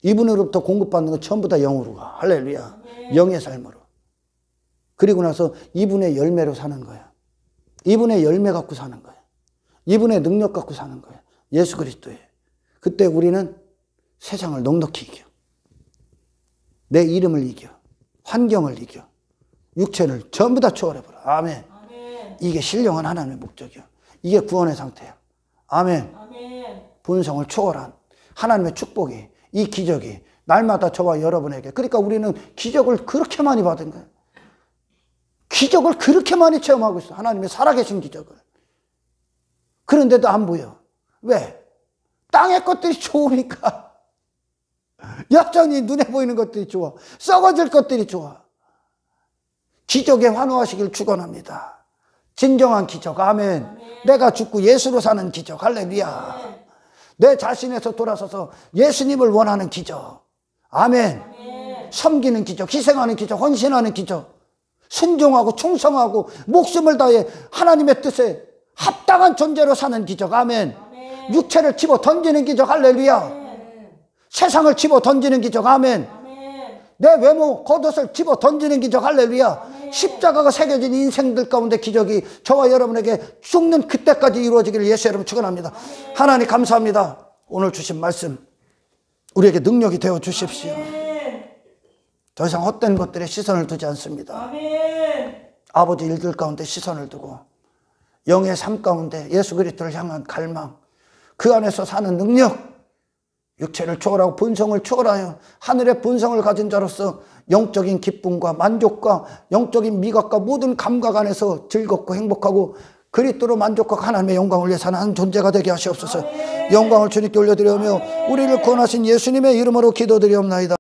이분으로부터 공급받는 건 전부 다 영으로 가. 할렐루야. 아멘. 영의 삶으로. 그리고 나서 이분의 열매로 사는 거야. 이분의 열매 갖고 사는 거야. 이분의 능력 갖고 사는 거야. 예수 그리스도에. 그때 우리는 세상을 넉넉히 이겨. 내 이름을 이겨. 환경을 이겨. 육체를 전부 다 초월해버려. 아멘. 아멘. 이게 신령한 하나님의 목적이야. 이게 구원의 상태야. 아멘. 아멘. 본성을 초월한 하나님의 축복이, 이 기적이 날마다 저와 여러분에게. 그러니까 우리는 기적을 그렇게 많이 받은 거예요. 기적을 그렇게 많이 체험하고 있어. 하나님의 살아계신 기적을. 그런데도 안 보여. 왜? 땅의 것들이 좋으니까. 여전히 눈에 보이는 것들이 좋아. 썩어질 것들이 좋아. 기적에 환호하시길 축원합니다. 진정한 기적. 아멘. 아멘. 내가 죽고 예수로 사는 기적. 할렐루야. 아멘. 내 자신에서 돌아서서 예수님을 원하는 기적. 아멘. 아멘. 섬기는 기적, 희생하는 기적, 헌신하는 기적. 순종하고 충성하고 목숨을 다해 하나님의 뜻에 합당한 존재로 사는 기적. 아멘. 아멘. 육체를 집어 던지는 기적. 할렐루야. 아멘. 세상을 집어 던지는 기적. 아멘. 아멘. 내 외모 겉옷을 집어 던지는 기적. 할렐루야. 아멘. 십자가가 새겨진 인생들 가운데 기적이 저와 여러분에게 죽는 그때까지 이루어지기를 예수 여러분 축원합니다. 아멘. 하나님 감사합니다. 오늘 주신 말씀 우리에게 능력이 되어 주십시오. 아멘. 더 이상 헛된 것들에 시선을 두지 않습니다. 아멘. 아버지 일들 가운데 시선을 두고 영의 삶 가운데 예수 그리스도를 향한 갈망, 그 안에서 사는 능력, 육체를 초월하고 본성을 초월하여 하늘의 본성을 가진 자로서 영적인 기쁨과 만족과 영적인 미각과 모든 감각 안에서 즐겁고 행복하고 그리스도로 만족하고 하나님의 영광을 위해 사는 한 존재가 되게 하시옵소서. 아멘. 영광을 주님께 올려드리며 우리를 구원하신 예수님의 이름으로 기도드리옵나이다.